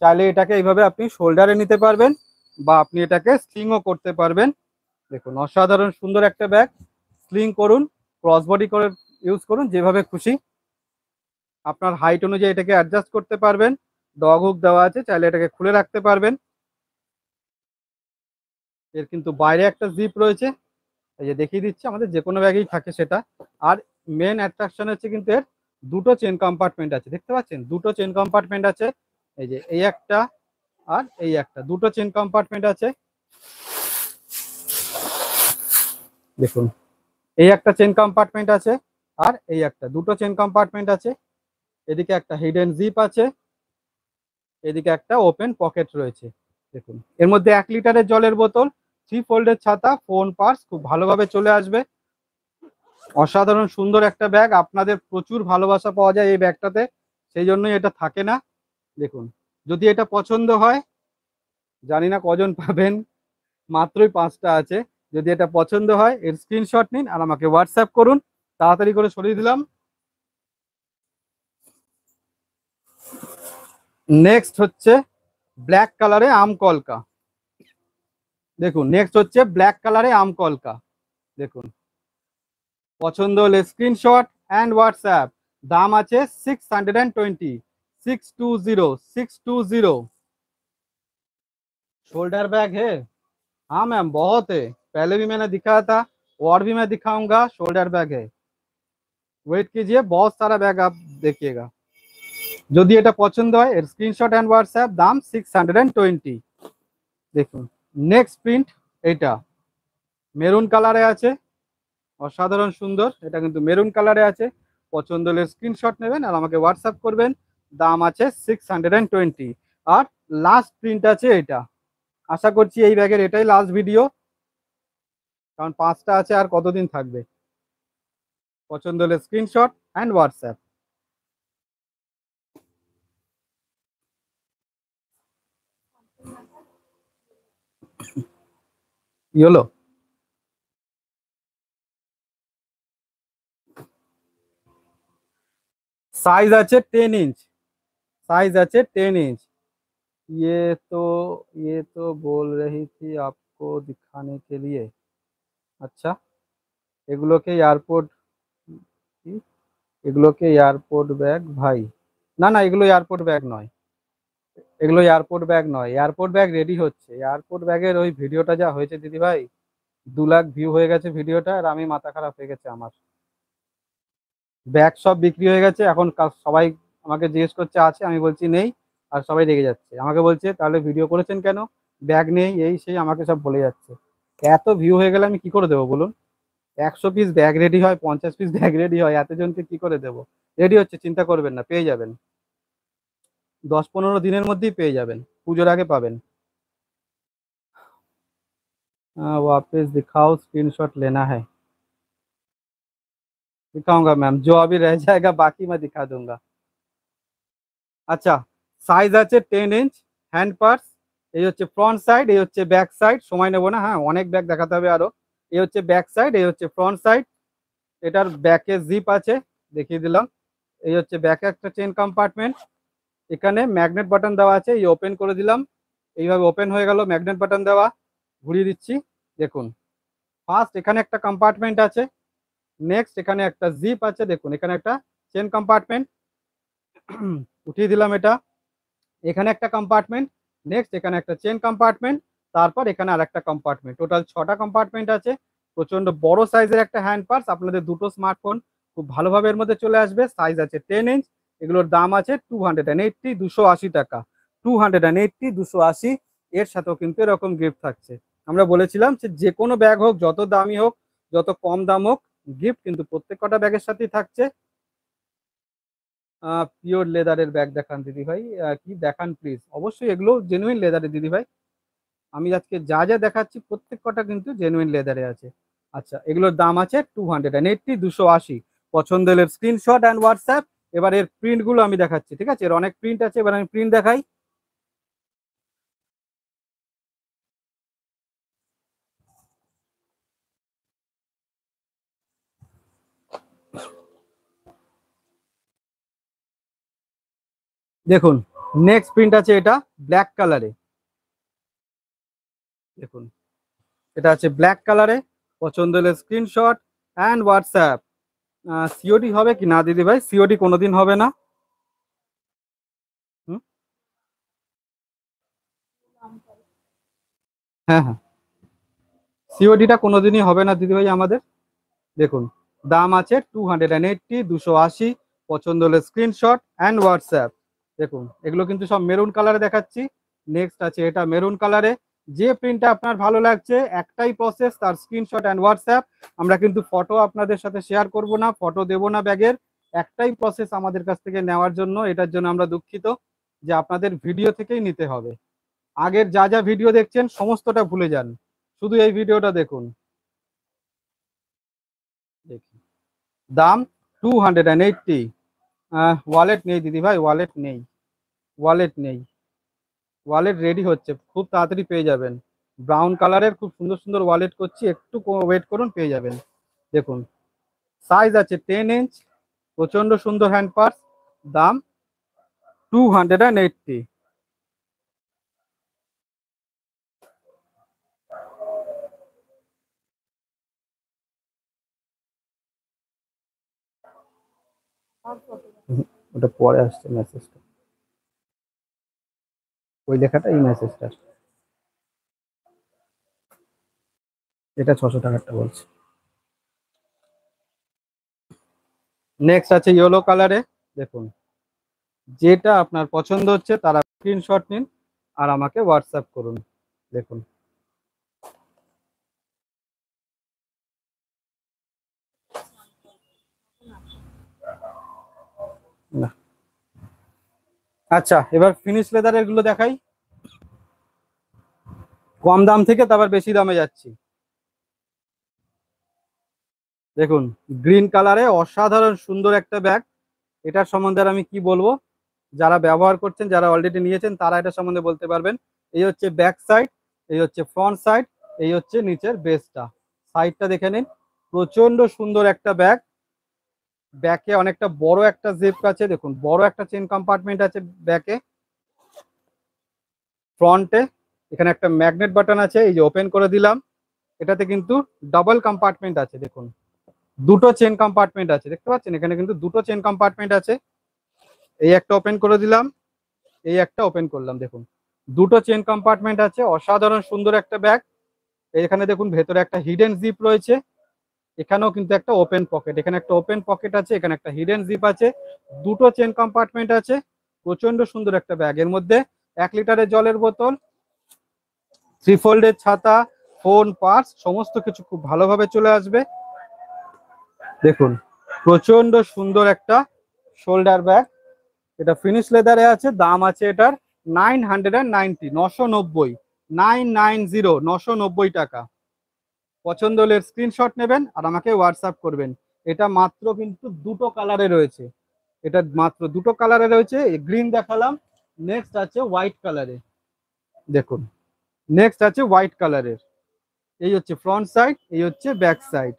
চাইলে এটাকে এইভাবে আপনি শোল্ডারে নিতে পারবেন বা আপনি এটাকে স্লিংও করতে পারবেন। দেখুন অসাধারণ সুন্দর একটা ব্যাগ, স্লিং করুন, ক্রস বডি করে ইউজ করুন, যেভাবে খুশি। আপনার হাইট অনুযায়ী এটাকে অ্যাডজাস্ট করতে পারবেন, ডগ হুক দেওয়া আছে, চাইলে এটাকে খুলে রাখতে পারবেন। এর কিন্তু বাইরে একটা জিপ রয়েছে, এই যে দেখিয়ে দিচ্ছি, আমাদের যে কোনো ব্যাগেই থাকে সেটা। আর মেন অ্যাট্রাকশন হচ্ছে কিন্তু এর দুটো চেন কম্পার্টমেন্ট আছে, দেখতে পাচ্ছেন দুটো চেন কম্পার্টমেন্ট আছে, এই যে এই একটা আর এই একটা, দুটো চেন কম্পার্টমেন্ট আছে। দেখুন এই একটা চেন কম্পার্টমেন্ট আছে, আর এই একটা, দুটো চেন কম্পার্টমেন্ট আছে। এদিকে একটা হিডেন জিপ আছে, এদিকে একটা ওপেন পকেট রয়েছে। দেখুন এর মধ্যে 1 লিটারের জলের বোতল, 3 ফোল্ডের ছাতা, ফোন, পার্স খুব ভালোভাবে চলে আসবে। অসাধারণ সুন্দর একটা ব্যাগ, আপনাদের প্রচুর ভালোবাসা পাওয়া যায় এই ব্যাগটাতে, সেই জন্যই এটা থাকে না। দেখুন যদি এটা পছন্দ হয়, জানি না কজন পাবেন, মাত্রই 5টা আছে। যদি এটা পছন্দ হয় এর স্ক্রিনশট নিন আর আমাকে হোয়াটসঅ্যাপ করুন, তাড়াতাড়ি করে সরিয়ে দিলাম। নেক্সট হচ্ছে ব্ল্যাক কালারে আম কলকা। দেখুন নেক্সট হচ্ছে ব্ল্যাক কালারে আম কলকা। দেখুন পছন্দ হলে স্ক্রিনশট অ্যান্ড হোয়াটসঅ্যাপ। দাম আছে 620, 620। शोल्डर बैग है, हाँ मैम बहुत है, पहले भी मैंने दिखाया था और भी मैं दिखाऊंगा। शोल्डर बैग है, वेट कीजिए, बहुत सारा बैग आप देखिएगा। যদি এটা পছন্দ হয় এর স্ক্রিনশট অ্যান্ড হোয়াটসঅ্যাপ, দাম 620। দেখুন নেক্সট প্রিন্ট, এটা মেরুন কালারে আছে, অসাধারণ সুন্দর, এটা কিন্তু মেরুন কালারে আছে। পছন্দ হলে স্ক্রিনশট নেবেন আর আমাকে হোয়াটসঅ্যাপ করবেন, দাম আছে 620। আর লাস্ট প্রিন্ট আছে এটা, আশা করছি এই ব্যাগের এটাই লাস্ট ভিডিও, কারণ 5টা আছে আর কতদিন থাকবে। পছন্দ হলে স্ক্রিনশট অ্যান্ড হোয়াটসঅ্যাপ। কি হলো? साइज আছে 10 इंच, साइज আছে 10 इंच। ये तो बोल रही थी आपको दिखाने के लिए। अच्छा এগুলোকে এয়ারপোর্ট, এগুলোকে এয়ারপোর্ট ব্যাগ ভাই, না না এগুলো এয়ারপোর্ট ব্যাগ নয়, এগুলো এয়ারপোর্ট ব্যাগ নয়, এয়ারপোর্ট ব্যাগ রেডি হচ্ছে। এয়ারপোর্ট ব্যাগের ওই ভিডিওটা যা হয়েছে দিদি ভাই, 2 লাখ ভিউ হয়ে গেছে ভিডিওটা, আর আমি মাথা খারাপ হয়ে গেছে আমার। ব্যাগ সব বিক্রি হয়ে গেছে, এখন সবাই আমাকে জিজ্ঞেস করছে আছে, আমি বলছি নেই, আর সবাই রেগে যাচ্ছে, আমাকে বলছে তাহলে ভিডিও করেছেন কেন, ব্যাগ নেই, এই সেই আমাকে সব বলে যাচ্ছে। এত ভিউ হয়ে গেলে আমি কি করে দেবো বলুন? 100 পিস ব্যাগ রেডি হয়, 50 পিস ব্যাগ রেডি হয়, এতজনকে কি করে দেবো? রেডি হচ্ছে, চিন্তা করবেন না, পেয়ে যাবেন, 10-15 দিনের মধ্যেই পেয়ে যাবেন, পুজোর আগে পাবেন। वापस दिखाओ, स्क्रीनशॉट लेना है, दिखाऊंगा मैम, जो अभी रह जाएगा बाकी मैं दिखा दूंगा। আচ্ছা সাইজ আছে 10 इंच, হ্যান্ড পার্স, এই হচ্ছে ফ্রন্ট সাইড, এই হচ্ছে ব্যাক সাইড, সময় নেবো না, হ্যাঁ অনেক ব্যাগ দেখাতে হবে আরো। এই হচ্ছে ব্যাক সাইড, এই হচ্ছে ফ্রন্ট সাইড, এটার ব্যাকে জিপ আছে, দেখিয়ে দিলাম। এই হচ্ছে ব্যাকে একটা চেন কম্পার্টমেন্ট, এখানে ম্যাগনেট বাটন দেওয়া আছে, এই ওপেন করে দিলাম, এইভাবে ওপেন হয়ে গেল, ম্যাগনেট বাটন দেওয়া। ঘুরিয়ে দিচ্ছি, দেখুন ফার্স্ট এখানে একটা কম্পার্টমেন্ট আছে, নেক্সট এখানে একটা জিপ আছে, দেখুন এখানে একটা চেন কম্পার্টমেন্ট, উঠিয়ে দিলাম এটা, এখানে একটা কম্পার্টমেন্ট, নেক্সট এখানে একটা চেন কম্পার্টমেন্ট, তারপর এখানে আর একটা কম্পার্টমেন্ট, টোটাল 6টা কম্পার্টমেন্ট আছে। প্রচন্ড বড় সাইজের একটা হ্যান্ড পার্স, আপনাদের দুটো স্মার্টফোন খুব ভালোভাবে এর মধ্যে চলে আসবে। সাইজ আছে 10 इंच, এগুলোর দাম আছে 280, 280 টাকা, 280, 280। এর সাথেও কিন্তু এরকম গিফট থাকছে। আমরা বলেছিলাম যে কোনো ব্যাগ হোক, যত দামি হোক, যত কম দাম হোক, গিফট কিন্তু প্রত্যেক কটা ব্যাগের সাথেই থাকছে। পিওর লেদারের ব্যাগ দেখান দিদি ভাই, কি দেখান প্লিজ, অবশ্যই এগুলো জেনুইন লেদারের দিদি ভাই, আমি আজকে যা যা দেখাচ্ছি প্রত্যেক কটা কিন্তু জেনুইন লেদারে আছে। আচ্ছা এগুলোর দাম আছে 280, 280। পছন্দ হলে স্ক্রিনশট অ্যান্ড হোয়াটসঅ্যাপ। এবার এর প্রিন্ট গুলো আমি দেখাচ্ছি, ঠিক আছে, এর অনেক প্রিন্ট আছে, এবার আমি প্রিন্ট দেখাই। দেখুন নেক্সট প্রিন্ট আছে, এটা ব্ল্যাক কালারে, দেখুন এটা আছে ব্ল্যাক কালারে। পছন্দ হলে স্ক্রিনশট অ্যান্ড হোয়াটসঅ্যাপ। সিওডি হবে কি না দিদি ভাই? সিওডি কোনোদিন হবে না। হুম, হ্যাঁ হ্যাঁ, সিওডিটা কোনোদিনই হবে না দিদি ভাই আমাদের। দেখুন দাম আছে 280, 280। পছন্দ হলে স্ক্রিনশট অ্যান্ড হোয়াটসঅ্যাপ। দেখুন এগুলো কিন্তু সব মেরুন কালারে দেখাচ্ছি। নেক্সট আছে এটা মেরুন কালারে, যে প্রিন্টটা আপনার ভালো লাগছে একটাই প্রসেস, তার স্ক্রিনশট অ্যান্ড হোয়াটসঅ্যাপ। আমরা কিন্তু ফটো আপনাদের সাথে শেয়ার করব না, ফটো দেবো না ব্যাগের। একটাই প্রসেস আমাদের কাছ থেকে নেওয়ার জন্য, এটার জন্য আমরা দুঃখিত যে আপনাদের ভিডিও থেকেই নিতে হবে। আগের যা যা ভিডিও দেখছেন সমস্তটা ভুলে যান, শুধু এই ভিডিওটা দেখুন। দেখি দাম 280। ওয়ালেট নেই দিদি ভাই, ওয়ালেট নেই, ওয়ালেট নেই। ওয়ালেট রেডি হচ্ছে, খুব তাড়াতাড়ি পেয়ে যাবেন। ব্রাউন কালারের খুব সুন্দর সুন্দর ওয়ালেট করছি, একটু ওয়েট করুন, পেয়ে যাবেন। দেখুন সাইজ আছে 10 ইঞ্চ, প্রচন্ড সুন্দর হ্যান্ড পার্স। দাম 280। ওটা পরে আসছে মেসেজটা, ওই লেখাটা এই মেসেজটা। এটা 600 টাকারটা বলছে। নেক্সট আছে ইয়েলো কালারে। দেখুন যেটা আপনার পছন্দ হচ্ছে তারা স্ক্রিনশট নিন আর আমাকে হোয়াটসঅ্যাপ করুন। দেখুন না, আচ্ছা এবার ফিনিশ লেদারের গুলো দেখাই। কম দাম থেকে তারপর বেশি দামে যাচ্ছি। দেখুন গ্রিন কালারে অসাধারণ সুন্দর একটা ব্যাগ। এটার সম্বন্ধে আর আমি কি বলবো, যারা ব্যবহার করছেন, যারা অলরেডি নিয়েছেন তারা এটা সম্বন্ধে বলতে পারবেন। এই হচ্ছে ব্যাক সাইড, এই হচ্ছে ফ্রন্ট সাইড, এই হচ্ছে নিচের বেসটা। সাইডটা দেখে নিন, প্রচন্ড সুন্দর একটা ব্যাগ। ব্যাকে অনেকটা বড় একটা জিপ আছে, দেখুন বড় একটা চেন কম্পার্টমেন্ট আছে ব্যাকে। ফ্রন্টে এখানে একটা ম্যাগনেট বাটন আছে, এই যে ওপেন করে দিলাম। এটাতে কিন্তু ডাবল কম্পার্টমেন্ট আছে, দেখুন দুটো চেন কম্পার্টমেন্ট আছে, দেখতে পাচ্ছেন এখানে কিন্তু দুটো চেন কম্পার্টমেন্ট আছে। এই একটা ওপেন করে দিলাম, এই একটা ওপেন করলাম, দেখুন দুটো চেন কম্পার্টমেন্ট আছে। অসাধারণ সুন্দর একটা ব্যাগ। এখানে দেখুন ভেতরে একটা হিডেন জিপ রয়েছে, এখানেও কিন্তু একটা ওপেন পকেট, এখানে একটা ওপেন পকেট আছে, এখানে একটা হিডেন জিপ আছে, দুটো চেন কম্পার্টমেন্ট আছে। প্রচন্ড সুন্দর একটা ব্যাগ। এর মধ্যে 1 লিটারের জলের বোতল, 3 ফোল্ডের ছাতা, ফোন, পার্স সমস্ত কিছু খুব ভালোভাবে চলে আসবে। দেখুন প্রচন্ড সুন্দর একটা শোল্ডার ব্যাগ। এটা ফিনিশ লেদারে আছে, দাম আছে এটার 990, 990, 990, 990 টাকা। পছন্দ হলে স্ক্রিনশট নেবেন আর আমাকে হোয়াটসঅ্যাপ করবেন। এটা মাত্র কিন্তু দুটো কালারে রয়েছে, এটা মাত্র দুটো কালারে রয়েছে। গ্রিন দেখালাম, নেক্সট আছে হোয়াইট কালারে। দেখুন নেক্সট আছে হোয়াইট কালারের। এই হচ্ছে ফ্রন্ট সাইড, এই হচ্ছে ব্যাক সাইড।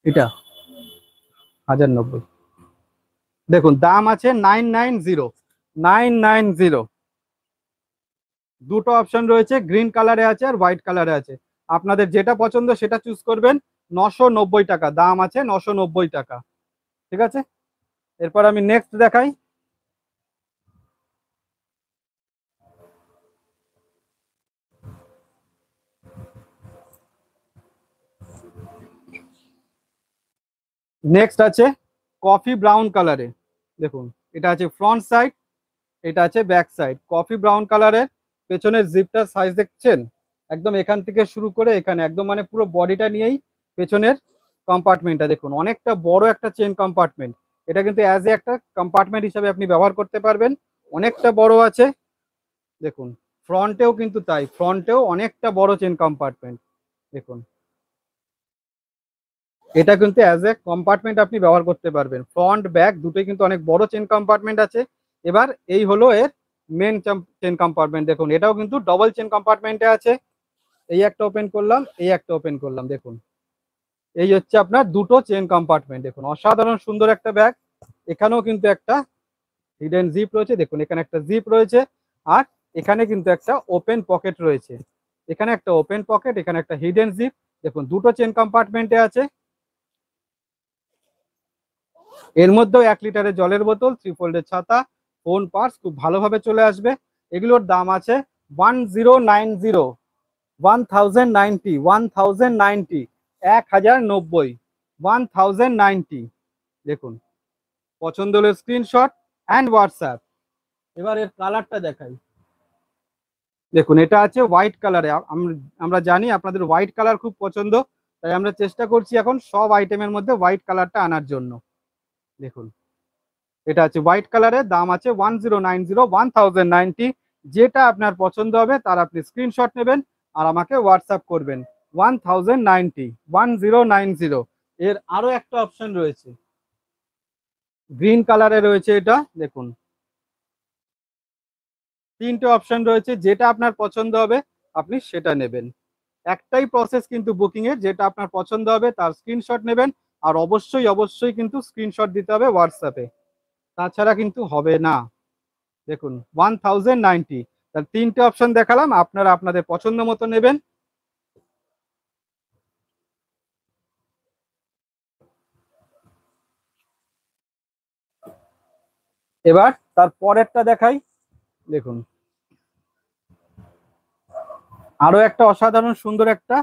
এটা 1090। দেখুন দাম আছে 990, 990। দুটো অপশন রয়েছে, গ্রিন কালারে আছে আর হোয়াইট কালারে আছে। আপনাদের যেটা পছন্দ সেটা চুজ করবেন। 990 টাকা দাম আছে, 990 টাকা। ঠিক আছে, এরপর আমি নেক্সট দেখাই। নেক্সট আছে কফি ব্রাউন কালারে। দেখুন এটা আছে ফ্রন্ট সাইড, এটা আছে ব্যাক সাইড। কফি ব্রাউন কালারের পেছনের জিপটার সাইজ দেখছেন, একদম এখান থেকে শুরু করে এখানে একদম মানে পুরো বডিটা নিয়েই পেছনের কম্পার্টমেন্টটা দেখুন অনেকটা বড় একটা চেন কম্পার্টমেন্ট। এটা কিন্তু অ্যাজ এ একটা কম্পার্টমেন্ট হিসাবে আপনি ব্যবহার করতে পারবেন, অনেকটা বড় আছে। দেখুন ফ্রন্টেও কিন্তু তাই, ফ্রন্টেও অনেকটা বড় চেন কম্পার্টমেন্ট। দেখুন এটা কিন্তু অ্যাজ এ কম্পার্টমেন্ট আপনি ব্যবহার করতে পারবেন, ফ্রন্ট ব্যাক দুটোই কিন্তু অনেক বড় চেন কম্পার্টমেন্ট আছে। এবার এই হলো এর মেন চেন কম্পার্টমেন্ট। দেখুন এটাও কিন্তু ডবল চেন কম্পার্টমেন্টে আছে। এই একটা ওপেন করলাম, এই একটা ওপেন করলাম, দেখুন এই হচ্ছে আপনার দুটো চেন কম্পার্টমেন্ট। দেখুন অসাধারণ সুন্দর একটা ব্যাগ। এখানেও কিন্তু একটা হিডেন জিপ রয়েছে, দেখুন এখানে একটা জিপ রয়েছে আর এখানে কিন্তু একটা ওপেন পকেট রয়েছে। এখানে একটা ওপেন পকেট, এখানে একটা হিডেন জিপ। দেখুন দুটো চেন কম্পার্টমেন্টে আছে। এর মধ্যেও 1 লিটারের জলের বোতল, 3 ফোল্ডের ছাতা, ফোন, পার্স খুব ভালোভাবে চলে আসবে। এগুলোর দাম আছে 1090, 1090, 1090, 1090, 1090। দেখুন পছন্দ হলে স্ক্রিনশট অ্যান্ড হোয়াটসঅ্যাপ। এবার এর কালারটা দেখাই। দেখুন এটা আছে হোয়াইট কালারে। আমরা জানি আপনাদের হোয়াইট কালার খুব পছন্দ, তাই আমরা চেষ্টা করছি এখন সব আইটেমের মধ্যে হোয়াইট কালারটা আনার জন্য। দেখুন এটা আছে হোয়াইট কালারের, দাম আছে 1090 যেটা আপনার পছন্দ হবে তার আপনি স্ক্রিনশট নেবেন আর আমাকে হোয়াটসঅ্যাপ করবেন। 1090 এর আরো একটা অপশন রয়েছে, গ্রিন কালারে রয়েছে এটা। দেখুন তিনটে অপশন রয়েছে, যেটা আপনার পছন্দ হবে আপনি সেটা নেবেন। একটাই প্রসেস কিন্তু বুকিং এর, যেটা আপনার পছন্দ হবে তার স্ক্রিনশট নেবেন আর অবশ্যই অবশ্যই কিন্তু স্ক্রিনশট দিতে হবে হোয়াটসঅ্যাপে, তাছাড়া কিন্তু হবে না। দেখুন 1090, তার তিনটে অপশন দেখালাম, আপনারা আপনাদের পছন্দ মতো নেবেন। এবার তার পরেরটা দেখাই। দেখুন আরো একটা অসাধারণ সুন্দর একটা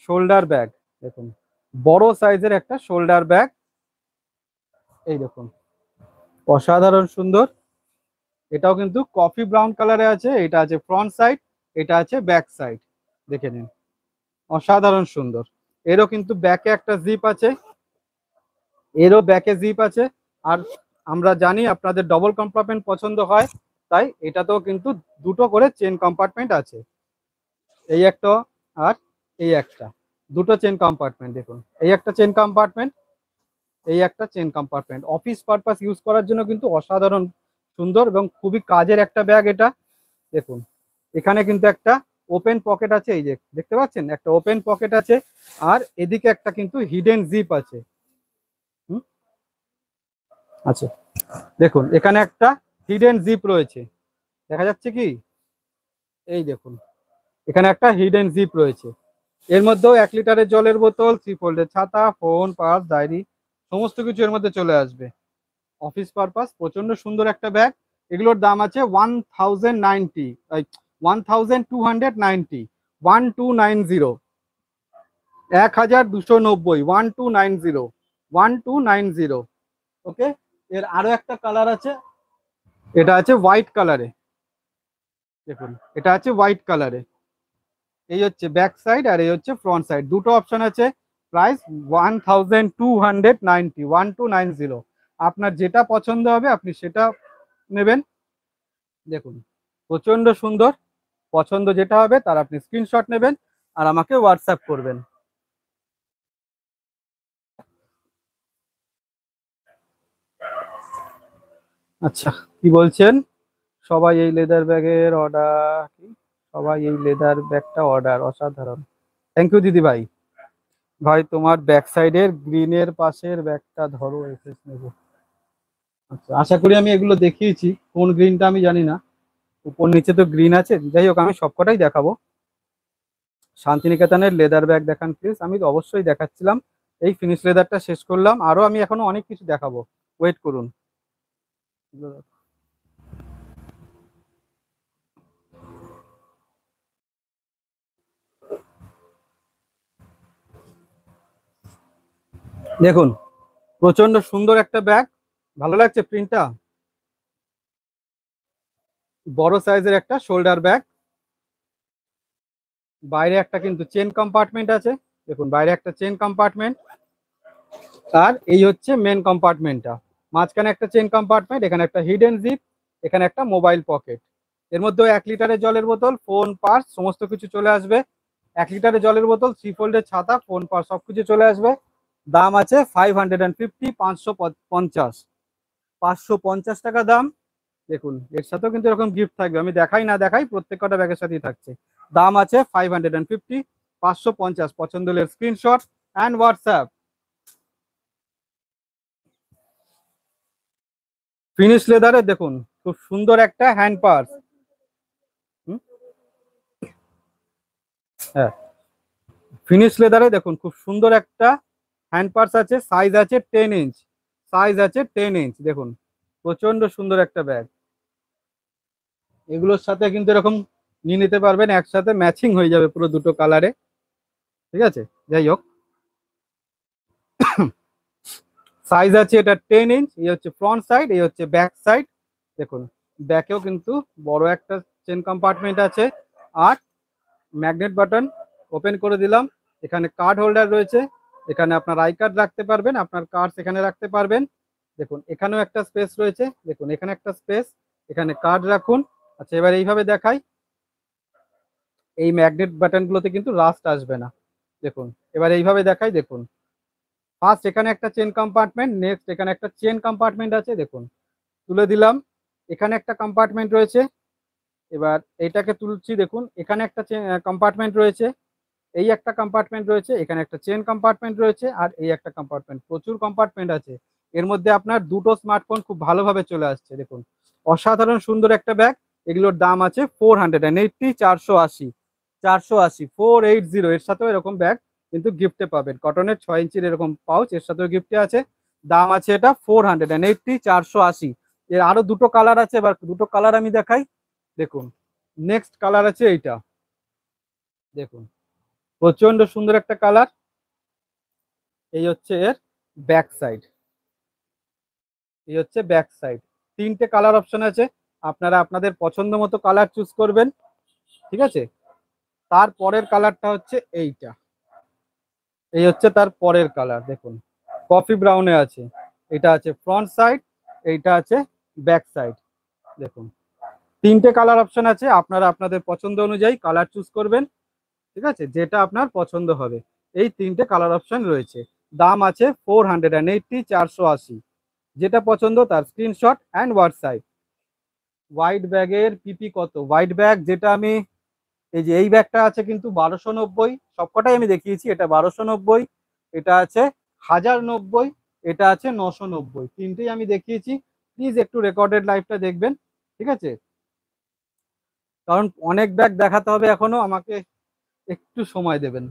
শোল্ডার ব্যাগ। দেখুন বড় সাইজের একটা শোল্ডার ব্যাগ, এই দেখুন অসাধারণ সুন্দর। এটাও কিন্তু কফি ব্রাউন কালারে আছে, এটা আছে ফ্রন্ট সাইড, এটা আছে ব্যাক সাইড, দেখে নিন অসাধারণ সুন্দর। এরও কিন্তু ব্যাকে একটা জিপ আছে, এরও ব্যাকে জিপ আছে। আর আমরা জানি আপনাদের ডবল কম্পার্টমেন্ট পছন্দ হয়, তাই এটাতেও কিন্তু দুটো করে চেন কম্পার্টমেন্ট আছে, এই একটা আর এই একটা, দুটো চেন কম্পার্টমেন্ট। দেখুন এই একটা চেন কম্পার্টমেন্ট, এই একটা chain compartment. Office purpose use করার জন্য কিন্তু অসাধারণ সুন্দর এবং খুবই কাজের একটা ব্যাগ এটা। দেখুন এখানে কিন্তু একটা ওপেন পকেট আছে, এই যে দেখতে পাচ্ছেন একটা ওপেন পকেট আছে, আর এদিকে একটা কিন্তু হিডেন জিপ আছে। আচ্ছা দেখুন এখানে একটা হিডেন জিপ রয়েছে, দেখা যাচ্ছে কি? এই দেখুন এখানে একটা হিডেন জিপ রয়েছে। এর মধ্যেও 1 লিটারের জলের বোতল, 3 ফোল্ডের ছাতা, ফোন, পার্স, ডায়েরি সমস্ত কিছু এর মধ্যে চলে আসবে। অফিস পারপাস প্রচন্ড সুন্দর একটা ব্যাগ। এগুলোর দাম আছে 1090, 1290, 1290, 1290, 1290, 1290। ওকে, এর আরো একটা কালার আছে, এটা আছে হোয়াইট কালারে। দেখুন এটা আছে হোয়াইট কালারে, এই হচ্ছে ব্যাক সাইড আর এই হচ্ছে ফ্রন্ট সাইড, দুটো অপশন আছে। প্রাইস 1290, 1290। আপনার যেটা পছন্দ হবে আপনি সেটা নেবেন। দেখুন প্রচন্ড সুন্দর, পছন্দ যেটা হবে তার আপনি স্ক্রিনশট নেবেন আর আমাকে হোয়াটসঅ্যাপ করবেন। আচ্ছা কি বলছেন? সবাই এই লেদার ব্যাগের অর্ডার, সবাই এই লেদার ব্যাগটা অর্ডার, অসাধারণ। থ্যাংক ইউ দিদি ভাই। ভাই তোমার ব্যাক সাইডের গ্রিনের পাশের ব্যাগটা ধরো, এসএস নেবো। আচ্ছা আশা করি আমি এগুলো দেখিয়েছি, কোন গ্রিনটা আমি জানি না, উপর নিচে তো গ্রিন আছে। যাই হোক আমি সবকটাই দেখাবো। শান্তিনিকেতনের লেদার ব্যাগ দেখান প্লিজ। আমি তো অবশ্যই দেখাচ্ছিলাম, এই ফিনিশ লেদারটা শেষ করলাম, আরো আমি এখনো অনেক কিছু দেখাবো, ওয়েট করুন। দেখুন প্রচন্ড সুন্দর একটা ব্যাগ, ভালো লাগছে প্রিন্টটা। বড় সাইজের একটা শোল্ডার ব্যাগ, বাইরে একটা কিন্তু চেন কম্পার্টমেন্ট আছে। দেখুন বাইরে একটা চেন কম্পার্টমেন্ট, আর এই হচ্ছে মেন কম্পার্টমেন্টটা, মাঝখানে একটা চেন কম্পার্টমেন্ট, এখানে একটা হিডেন জিপ, এখানে একটা মোবাইল পকেট। এর মধ্যে 1 লিটারের জলের বোতল, ফোন, পার্স সমস্ত কিছু চলে আসবে। 1 লিটারের জলের বোতল, 3 ফোল্ডের ছাতা, ফোন, পার্স সবকিছু চলে আসবে। দাম আছে 550, 550, 550 টাকা দাম। দেখুন এর সাথেও কিন্তু এরকম গিফট থাকবে, আমি দেখাই না দেখাই প্রত্যেক কটা ব্যাগের সাথেই থাকছে। দাম আছে 550, 550। পছন্দ হলে স্ক্রিনশট অ্যান্ড হোয়াটসঅ্যাপ। ফিনিশ লেদারে দেখুন খুব সুন্দর একটা হ্যান্ড পার্স। হ্যাঁ ফিনিশ লেদারে দেখুন খুব সুন্দর একটা হ্যান্ড পার্স আছে, সাইজ আছে 10 ইঞ্চ, সাইজ আছে 10 ইঞ্চ। দেখুন প্রচন্ড সুন্দর একটা ব্যাগ, এগুলোর সাথে কিন্তু এরকম নিয়ে নিতে পারবেন, একসাথে ম্যাচিং হয়ে যাবে পুরো দুটো কালারে, ঠিক আছে। যাই হোক সাইজ আছে এটা 10 ইঞ্চ, এই হচ্ছে ফ্রন্ট সাইড, এই হচ্ছে ব্যাক সাইড। দেখুন ব্যাকেও কিন্তু বড় একটা চেন কম্পার্টমেন্ট আছে, আর ম্যাগনেট বাটন ওপেন করে দিলাম। এখানে কার্ড হোল্ডার রয়েছে, এখানে আপনার আই কার্ড রাখতে পারবেন, আপনার কার্ড এখানে রাখতে পারবেন। দেখুন এখানেও একটা স্পেস রয়েছে, দেখুন এখানে একটা স্পেস, এখানে কার্ড রাখুন। আচ্ছা এবার এইভাবে দেখাই, এই ম্যাগনেট বাটনগুলোতে কিন্তু রাস্ট আসবে না। দেখুন এবার এইভাবে দেখাই, দেখুন ফার্স্ট এখানে একটা চেন কম্পার্টমেন্ট, নেক্সট এখানে একটা চেন কম্পার্টমেন্ট আছে, দেখুন তুলে দিলাম। এখানে একটা কম্পার্টমেন্ট রয়েছে, এবার এইটাকে তুলছি, দেখুন এখানে একটা কম্পার্টমেন্ট রয়েছে, এই একটা কম্পার্টমেন্ট রয়েছে, এখানে একটা চেন কম্পার্টমেন্ট রয়েছে, আর এই একটা কম্পার্টমেন্ট, প্রচুর কম্পার্টমেন্ট আছে। এর মধ্যে আপনার দুটো স্মার্টফোন খুব ভালোভাবে চলে আসছে। দেখুন অসাধারণ সুন্দর একটা ব্যাগ। এগুলোর দাম আছে 480, 480, 480, 480। এর সাথেও এরকম ব্যাগ কিন্তু গিফটে পাবেন, কটনের 6 ইঞ্চির এরকম পাউচ এর সাথেও গিফটে আছে। দাম আছে এটা 480, 480। এর আরো দুটো কালার আছে, এবার দুটো কালার আমি দেখাই। দেখুন নেক্সট কালার আছে এইটা, দেখুন প্রচন্ড সুন্দর একটা কালার। এই হচ্ছে এর ব্যাক সাইড, এই হচ্ছে ব্যাক সাইড। তিনটে কালার অপশন আছে, আপনারা আপনাদের পছন্দ মতো কালার চুজ করবেন, ঠিক আছে। তারপরের কালারটা হচ্ছে এইটা, এই হচ্ছে তার পরের কালার, দেখুন কফি ব্রাউনে আছে। এটা আছে ফ্রন্ট সাইড, এইটা আছে ব্যাক সাইড। দেখুন তিনটে কালার অপশন আছে, আপনারা আপনাদের পছন্দ অনুযায়ী কালার চুজ করবেন, ঠিক আছে, যেটা আপনার পছন্দ হবে। এই তিনটে কালার অপশন রয়েছে, দাম আছে 480, 480। যেটা পছন্দ তার স্ক্রিনশট অ্যান্ড হোয়াটসঅ্যাপ। হোয়াইট ব্যাগের পিপি কত? হোয়াইট ব্যাগ যেটা আমি, এই যে এই ব্যাগটা আছে কিন্তু 1290, সবকটাই আমি দেখিয়েছি। এটা 1290, এটা আছে 1090, এটা আছে 990, তিনটেই আমি দেখিয়েছি। প্লিজ একটু রেকর্ডেড লাইভটা দেখবেন, ঠিক আছে, কারণ অনেক ব্যাগ দেখাতে হবে এখনো, আমাকে একটু সময় দেবেন।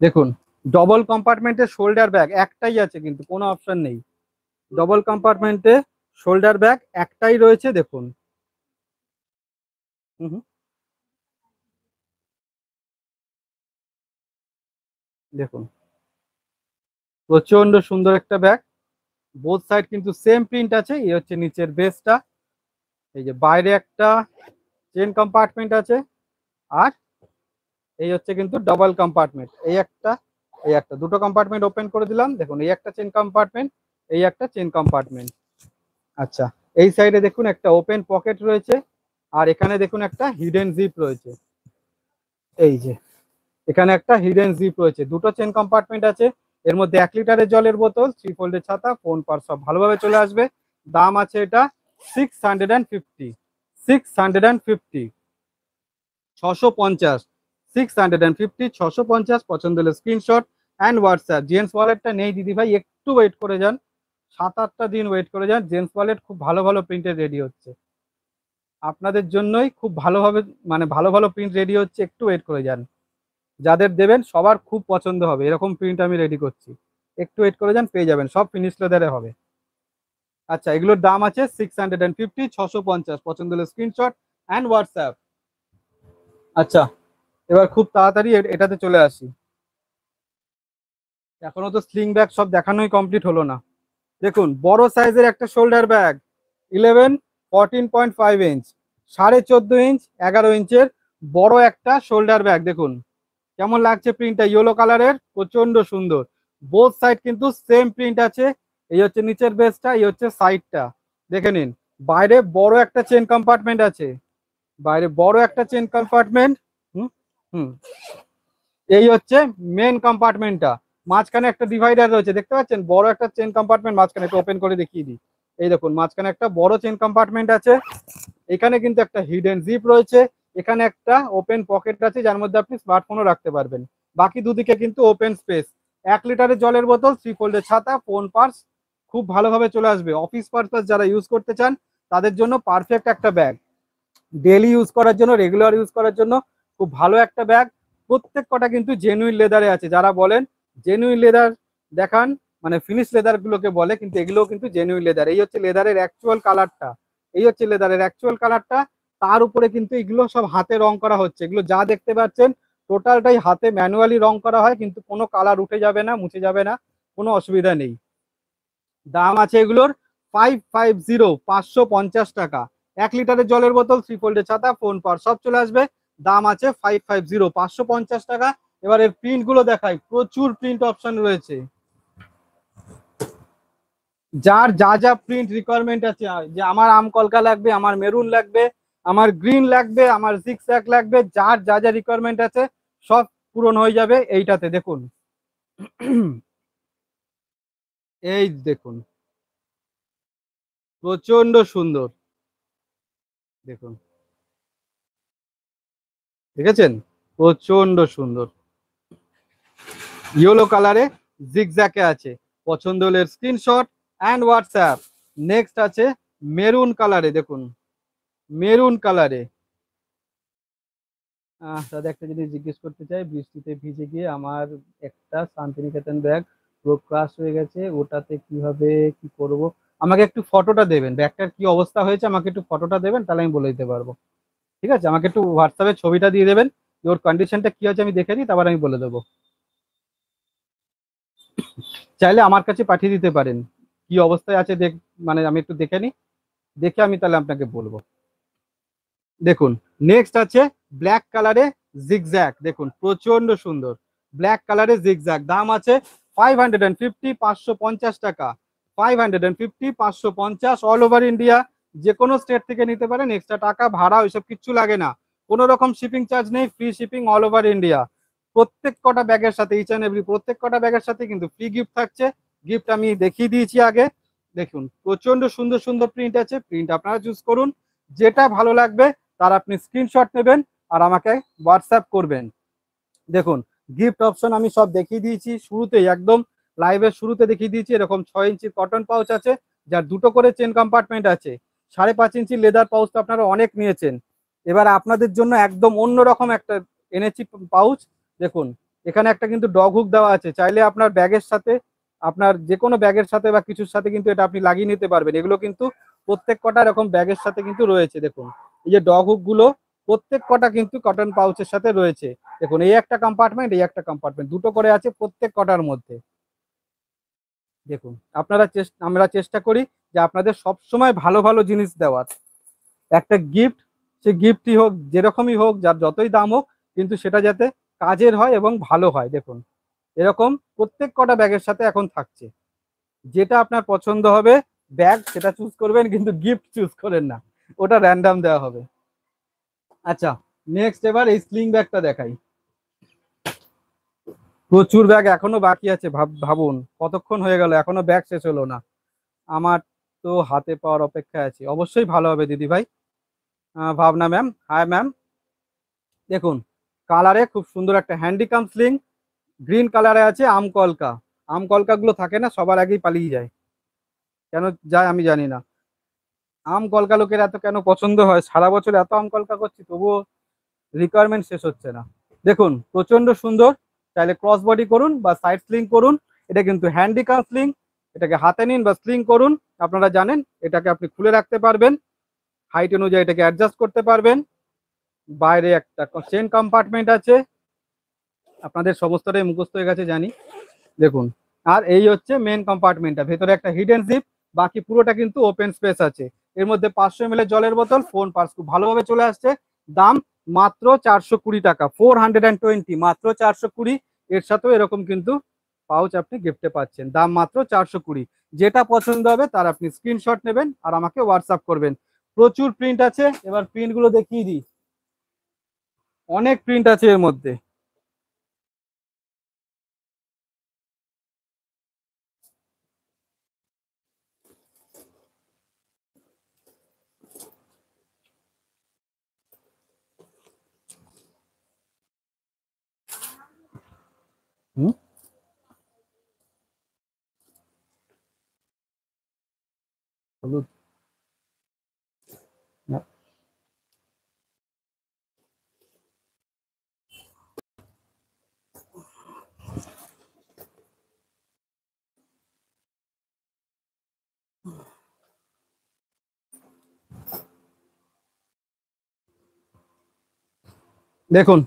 দেখুন ডবল কম্পার্টমেন্টে শোল্ডার ব্যাগ একটাই আছে, কিন্তু কোনো অপশন নেই। ডবল কম্পার্টমেন্টে শোল্ডার ব্যাগ একটাই রয়েছে, দেখুন। হুম হুম, দেখুন প্রচন্ড সুন্দর একটা ব্যাগ। বোথ সাইড কিন্তু সেম প্রিন্ট আছে। এই হচ্ছে নিচের বেসটা, এই যে বাইরে একটা চেন কম্পার্টমেন্ট আছে, আর এই হচ্ছে কিন্তু ডাবল কম্পার্টমেন্ট, এই একটা এই একটা, দুটো কম্পার্টমেন্ট ওপেন করে দিলাম। দেখুন এই একটা চেন কম্পার্টমেন্ট, এই একটা চেন কম্পার্টমেন্ট। আচ্ছা এই সাইডে দেখুন একটা ওপেন পকেট রয়েছে, আর এখানে দেখুন একটা হিডেন জিপ রয়েছে। এই যে এখানে একটা হিডেন জিপ রয়েছে, দুটো চেন কম্পার্টমেন্ট আছে। এর মধ্যে 1 লিটারের জলের বোতল, 3 ফোল্ডের ছাতা, ফোন পার সব ভালোভাবে চলে আসবে। দাম আছে এটা 650, 650, 650, 650, 650। পছন্দ হলে স্ক্রিনশট অ্যান্ড হোয়াটসঅ্যাপ। জেন্টস ওয়ালেটটা নেই দিদি ভাই, একটু ওয়েট করে যান, 7-8টা দিন ওয়েট করে যান। জেন্টস ওয়ালেট খুব ভালো ভালো প্রিন্টের রেডি হচ্ছে আপনাদের জন্যই, খুব ভালোভাবে মানে ভালো ভালো প্রিন্ট রেডি হচ্ছে, একটু ওয়েট করে যান। যাদের দেবেন সবার খুব পছন্দ হবে, এরকম প্রিন্ট আমি রেডি করছি, একটু ওয়েট করে যান, পেয়ে যাবেন, সব ফিনিশ লেদারে হবে। আচ্ছা এগুলোর দাম আছে 650, 650। পছন্দ হলে স্ক্রিনশট অ্যান্ড হোয়াটসঅ্যাপ। আচ্ছা এবার খুব তাড়াতাড়ি এটাতে চলে আসি, এখনো তো স্লিং ব্যাগ সব দেখানোই কমপ্লিট হলো না। দেখুন বড় সাইজের একটা শোল্ডার ব্যাগ, 11, 14.5 ইঞ্চ, 14.5 ইঞ্চ, 11 ইঞ্চের বড় একটা শোল্ডার ব্যাগ। দেখুন কেমন লাগছে প্রিন্টটা, ইয়েলো কালারের, প্রচন্ড সুন্দর। বোথ সাইড কিন্তু সেম প্রিন্ট আছে। এই হচ্ছে নিচের বেসটা, এই হচ্ছে সাইডটা, দেখে নিন। বাইরে বড় একটা চেন কম্পার্টমেন্ট আছে, বাইরে বড় একটা চেন কম্পার্টমেন্ট। হুম হুম, এই হচ্ছে মেন কম্পার্টমেন্টটা। মাঝখানে একটা ডিভাইডার রয়েছে, দেখতে পাচ্ছেন, বড় একটা চেন কম্পার্টমেন্ট মাঝখানে, একটু ওপেন করে দেখিয়ে দিই। এই দেখুন মাঝখানে একটা বড় চেন কম্পার্টমেন্ট আছে, এখানে কিন্তু একটা হিডেন জিপ রয়েছে, এখানে একটা ওপেন পকেট আছে যার মধ্যে আপনি স্মার্টফোনও রাখতে পারবেন। বাকি দুদিকে কিন্তু ওপেন স্পেস। 1 লিটারের জলের বোতল, 3 ফোল্ডের ছাতা, ফোন পার্স খুব ভালোভাবে চলে আসবে। অফিস পারপাস যারা ইউজ করতে চান তাদের জন্য পারফেক্ট একটা ব্যাগ, ডেলি ইউজ করার জন্য, রেগুলার ইউজ করার জন্য খুব ভালো একটা ব্যাগ। প্রত্যেক কটা কিন্তু জেনুইন লেদারে আছে। যারা বলেন জেনুইন লেদার দেখান, মানে ফিনিশ লেদার গুলোকে বলে, কিন্তু এগুলোও কিন্তু জেনুইন লেদার। এই হচ্ছে লেদারের অ্যাকচুয়াল কালারটা, এই হচ্ছে লেদারের অ্যাকচুয়াল কালারটা। তার উপরে কিন্তু এগুলো সব হাতে রং করা হচ্ছে, এগুলো যা দেখতে পাচ্ছেন টোটালটাই হাতে ম্যানুয়ালি রং করা হয়, কিন্তু কোনো কালার উঠে যাবে না, মুছে যাবে না, কোনো অসুবিধা নেই। দাম আছে এগুলোর 550, 550 টাকা। 1 লিটারের জলের বোতল, 3 ফোল্ডের ছাতা, ফোন পাওয়ার সব চলে আসবে। দাম আছে 550, 550 টাকা। এবার এর প্রিন্ট গুলো দেখাই, প্রচুর প্রিন্ট অপশন রয়েছে। যার যা যা প্রিন্ট রিকোয়ারমেন্ট আছে, যে আমার আম কলকা লাগবে, আমার মেরুন লাগবে, আমার গ্রিন লাগবে, আমার জিগজ্যাগ লাগবে, যার যা যা রিকোয়ারমেন্ট আছে সব পূরণ হয়ে যাবে এইটাতে। দেখুন এই দেখুন, প্রচন্ড সুন্দর। দেখুন, দেখেছেন, প্রচন্ড সুন্দর। ইয়েলো কালারে জিগজ্যাকে আছে, পছন্দ হলে স্ক্রিনশট অ্যান্ড হোয়াটসঅ্যাপ। নেক্সট আছে মেরুন কালারে, দেখুন মেরুন কালারে। দাদা একটা জিনিস জিজ্ঞেস করতে চাই, বৃষ্টিতে ভিজে গিয়ে আমার একটা শান্তিনিকেতন ব্যাগ পুরো ক্রাশ হয়ে গেছে, ওটাতে কিভাবে কি করব? আমাকে একটু ফটোটা দেবেন, ব্যাগটার কি অবস্থা হয়েছে আমাকে একটু ফটোটা দেবেন, তাহলে আমি বলে দিতে পারবো। ঠিক আছে, আমাকে একটু হোয়াটসঅ্যাপে ছবিটা দিয়ে দেবেন, যে ওর কন্ডিশনটা কি আছে আমি দেখে নিই, তারপর আমি বলে দেবো। চাইলে আমার কাছে পাঠিয়ে দিতে পারেন, কি অবস্থায় আছে দেখ, মানে আমি একটু দেখে নিই, দেখে আমি তাহলে আপনাকে বলবো। দেখুন, নেক্সট আছে ব্ল্যাক কালারে জিগজ্যাগ, দেখুন প্রচন্ড সুন্দর ব্ল্যাক কালারে জিগজ্যাগ। দাম আছে 550, 550 টাকা। 550, 550, অল ওভার ইন্ডিয়া, যে কোনো স্টেট থেকে নিতে পারেন, এক্সট্রা টাকা ভাড়া ওইসব কিচ্ছু লাগে না, কোনো রকম শিপিং চার্জ নেই, free shipping all over India. প্রত্যেক কটা ব্যাগের সাথে, ইচ অ্যান্ড এভরি প্রত্যেক কটা ব্যাগের সাথে কিন্তু ফ্রি গিফট থাকছে। গিফট আমি দেখিয়ে দিয়েছি আগে। দেখুন প্রচন্ড সুন্দর সুন্দর প্রিন্ট আছে, প্রিন্ট আপনারা চুজ করুন, যেটা ভালো লাগবে তার আপনি স্ক্রিনশট নেবেন আর আমাকে হোয়াটসঅ্যাপ করবেন। দেখুন, গিফট অপশন আমি সব দেখিয়ে দিয়েছি শুরুতেই, একদম লাইভের শুরুতে দেখিয়ে দিয়েছি। এরকম 6 ইঞ্চি কটন পাউচ আছে, যার দুটো করে চেন কম্পার্টমেন্ট আছে। 5.5 ইঞ্চি লেদার পাউচ তো আপনারা অনেক নিয়েছেন, এবার আপনাদের জন্য একদম অন্যরকম একটা এনেছি পাউচ। দেখুন, এখানে একটা কিন্তু ডগ হুক দেওয়া আছে, চাইলে আপনার ব্যাগের সাথে, আপনার যে কোনো ব্যাগের সাথে বা কিছুর সাথে কিন্তু এটা আপনি লাগিয়ে নিতে পারবেন। এগুলো কিন্তু প্রত্যেক কটা এরকম ব্যাগের সাথে কিন্তু রয়েছে। দেখুন, এই যে ডগ হুক গুলো প্রত্যেক কটা কিন্তু কটন পাউচের সাথে রয়েছে। দেখুন, এই একটা কম্পার্টমেন্ট, এই একটা কম্পার্টমেন্ট, দুটো করে আছে প্রত্যেক কটার মধ্যে। দেখুন, আমরা চেষ্টা করি যে আপনাদের সব সময় ভালো ভালো জিনিস দেওয়ার। একটা গিফট, সে গিফটই হোক, যেরকমই হোক, যার যতই দাম হোক, কিন্তু সেটা যাতে কাজের হয় এবং ভালো হয়। দেখুন, এরকম প্রত্যেক কটা ব্যাগের সাথে এখন থাকছে। যেটা আপনার পছন্দ হবে ব্যাগ, সেটা চুজ করবেন, কিন্তু গিফট চুজ করেন না, ওটা র্যান্ডাম দেওয়া হবে। আচ্ছা, নেক্সট এবার এই স্লিং ব্যাগটা দেখাই। প্রচুর ব্যাগ এখনো বাকি আছে, ভাবুন কতক্ষণ হয়ে গেল এখনো ব্যাগ শেষ হলো না। আমার তো হাতে পাওয়ার অপেক্ষায় আছে, অবশ্যই ভালো হবে দিদি ভাই। ভাবনা ম্যাম, হাই ম্যাম। দেখুন, কালারে খুব সুন্দর একটা হ্যান্ডিকাম স্লিং, গ্রিন কালারে আছে আম কলকা। আম কলকা গুলো থাকে না, সবার আগেই পালিয়ে যায়, কেন যায় আমি জানি না। আম কলকা লোকের এত কেন পছন্দ হয়, সারা বছর এত আম কলকা করছি তবুও রিকোয়ারমেন্ট শেষ হচ্ছে না। দেখুন, প্রচন্ড সুন্দর, চাইলে ক্রস বডি করুন বা সাইড স্লিং করুন। এটা কিন্তু হ্যান্ডিকাম স্লিং, এটাকে হাতে নিন বা স্লিং করুন। আপনারা জানেন এটাকে আপনি খুলে রাখতে পারবেন, হাইট অনুযায়ী এটাকে অ্যাডজাস্ট করতে পারবেন। বাইরে একটা চেন কম্পার্টমেন্ট আছে, আপনাদের সমস্তটাই মুখস্থ হয়ে গেছে জানি। দেখুন, আর এই হচ্ছে মেন কম্পার্টমেন্টটা, ভেতরে একটা হিডেন জিপ, বাকি পুরোটা কিন্তু ওপেন স্পেস আছে। এর মধ্যে 500 ml জলের বোতল, ফোন, পার্স খুব ভালোভাবে চলে আসছে। দাম মাত্র 420 টাকা, 420, মাত্র 420। এর সাথেও এরকম কিন্তু পাউচ আপনি গিফটে পাচ্ছেন, দাম মাত্র 420। যেটা পছন্দ হবে তার আপনি স্ক্রিনশট নেবেন আর আমাকে হোয়াটসঅ্যাপ করবেন। প্রচুর প্রিন্ট আছে, এবার প্রিন্ট গুলো দেখিয়ে দিই, অনেক প্রিন্ট আছে এর মধ্যে। হুম, হলুদ না। দেখুন,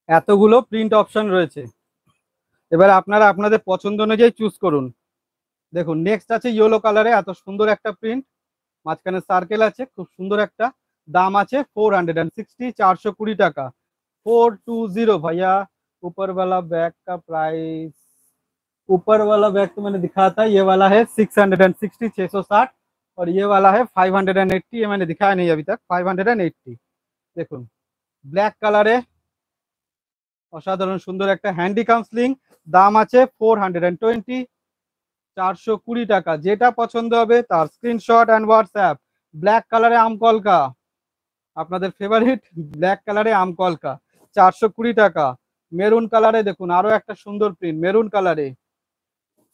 এতগুলো প্রিন্ট অপশন রয়েছে, এবার আপনারা আপনাদের পছন্দ অনুযায়ী চুজ করুন। দেখুন, নেক্সট আছে ইয়েলো কালারে, এত সুন্দর একটা প্রিন্ট, মাঝখানে সার্কেল আছে, খুব সুন্দর একটা दाम आछे 460, 420 टाका 420 भैया। ऊपर वाला बैग का प्राइस, ऊपर वाला बैग तो मैंने दिखाया था, ये वाला है 660, 660, और ये वाला है 580, ये मैंने दिखाया नहीं अभी तक, 580। देखुन ब्लैक कलर असाधारण सुंदर एक हैंडी काउंसलिंग, दाम आछे 420, 420 टाका। जेटा पसंद होबे तार screenshot and WhatsApp. Black colour आम कलका, আপনাদের ফেভারিট ব্ল্যাক কালারে আম কলকা 420 টাকা। মেরুন কালারে দেখুন আরো একটা সুন্দর প্রিন্ট, মেরুন কালারে।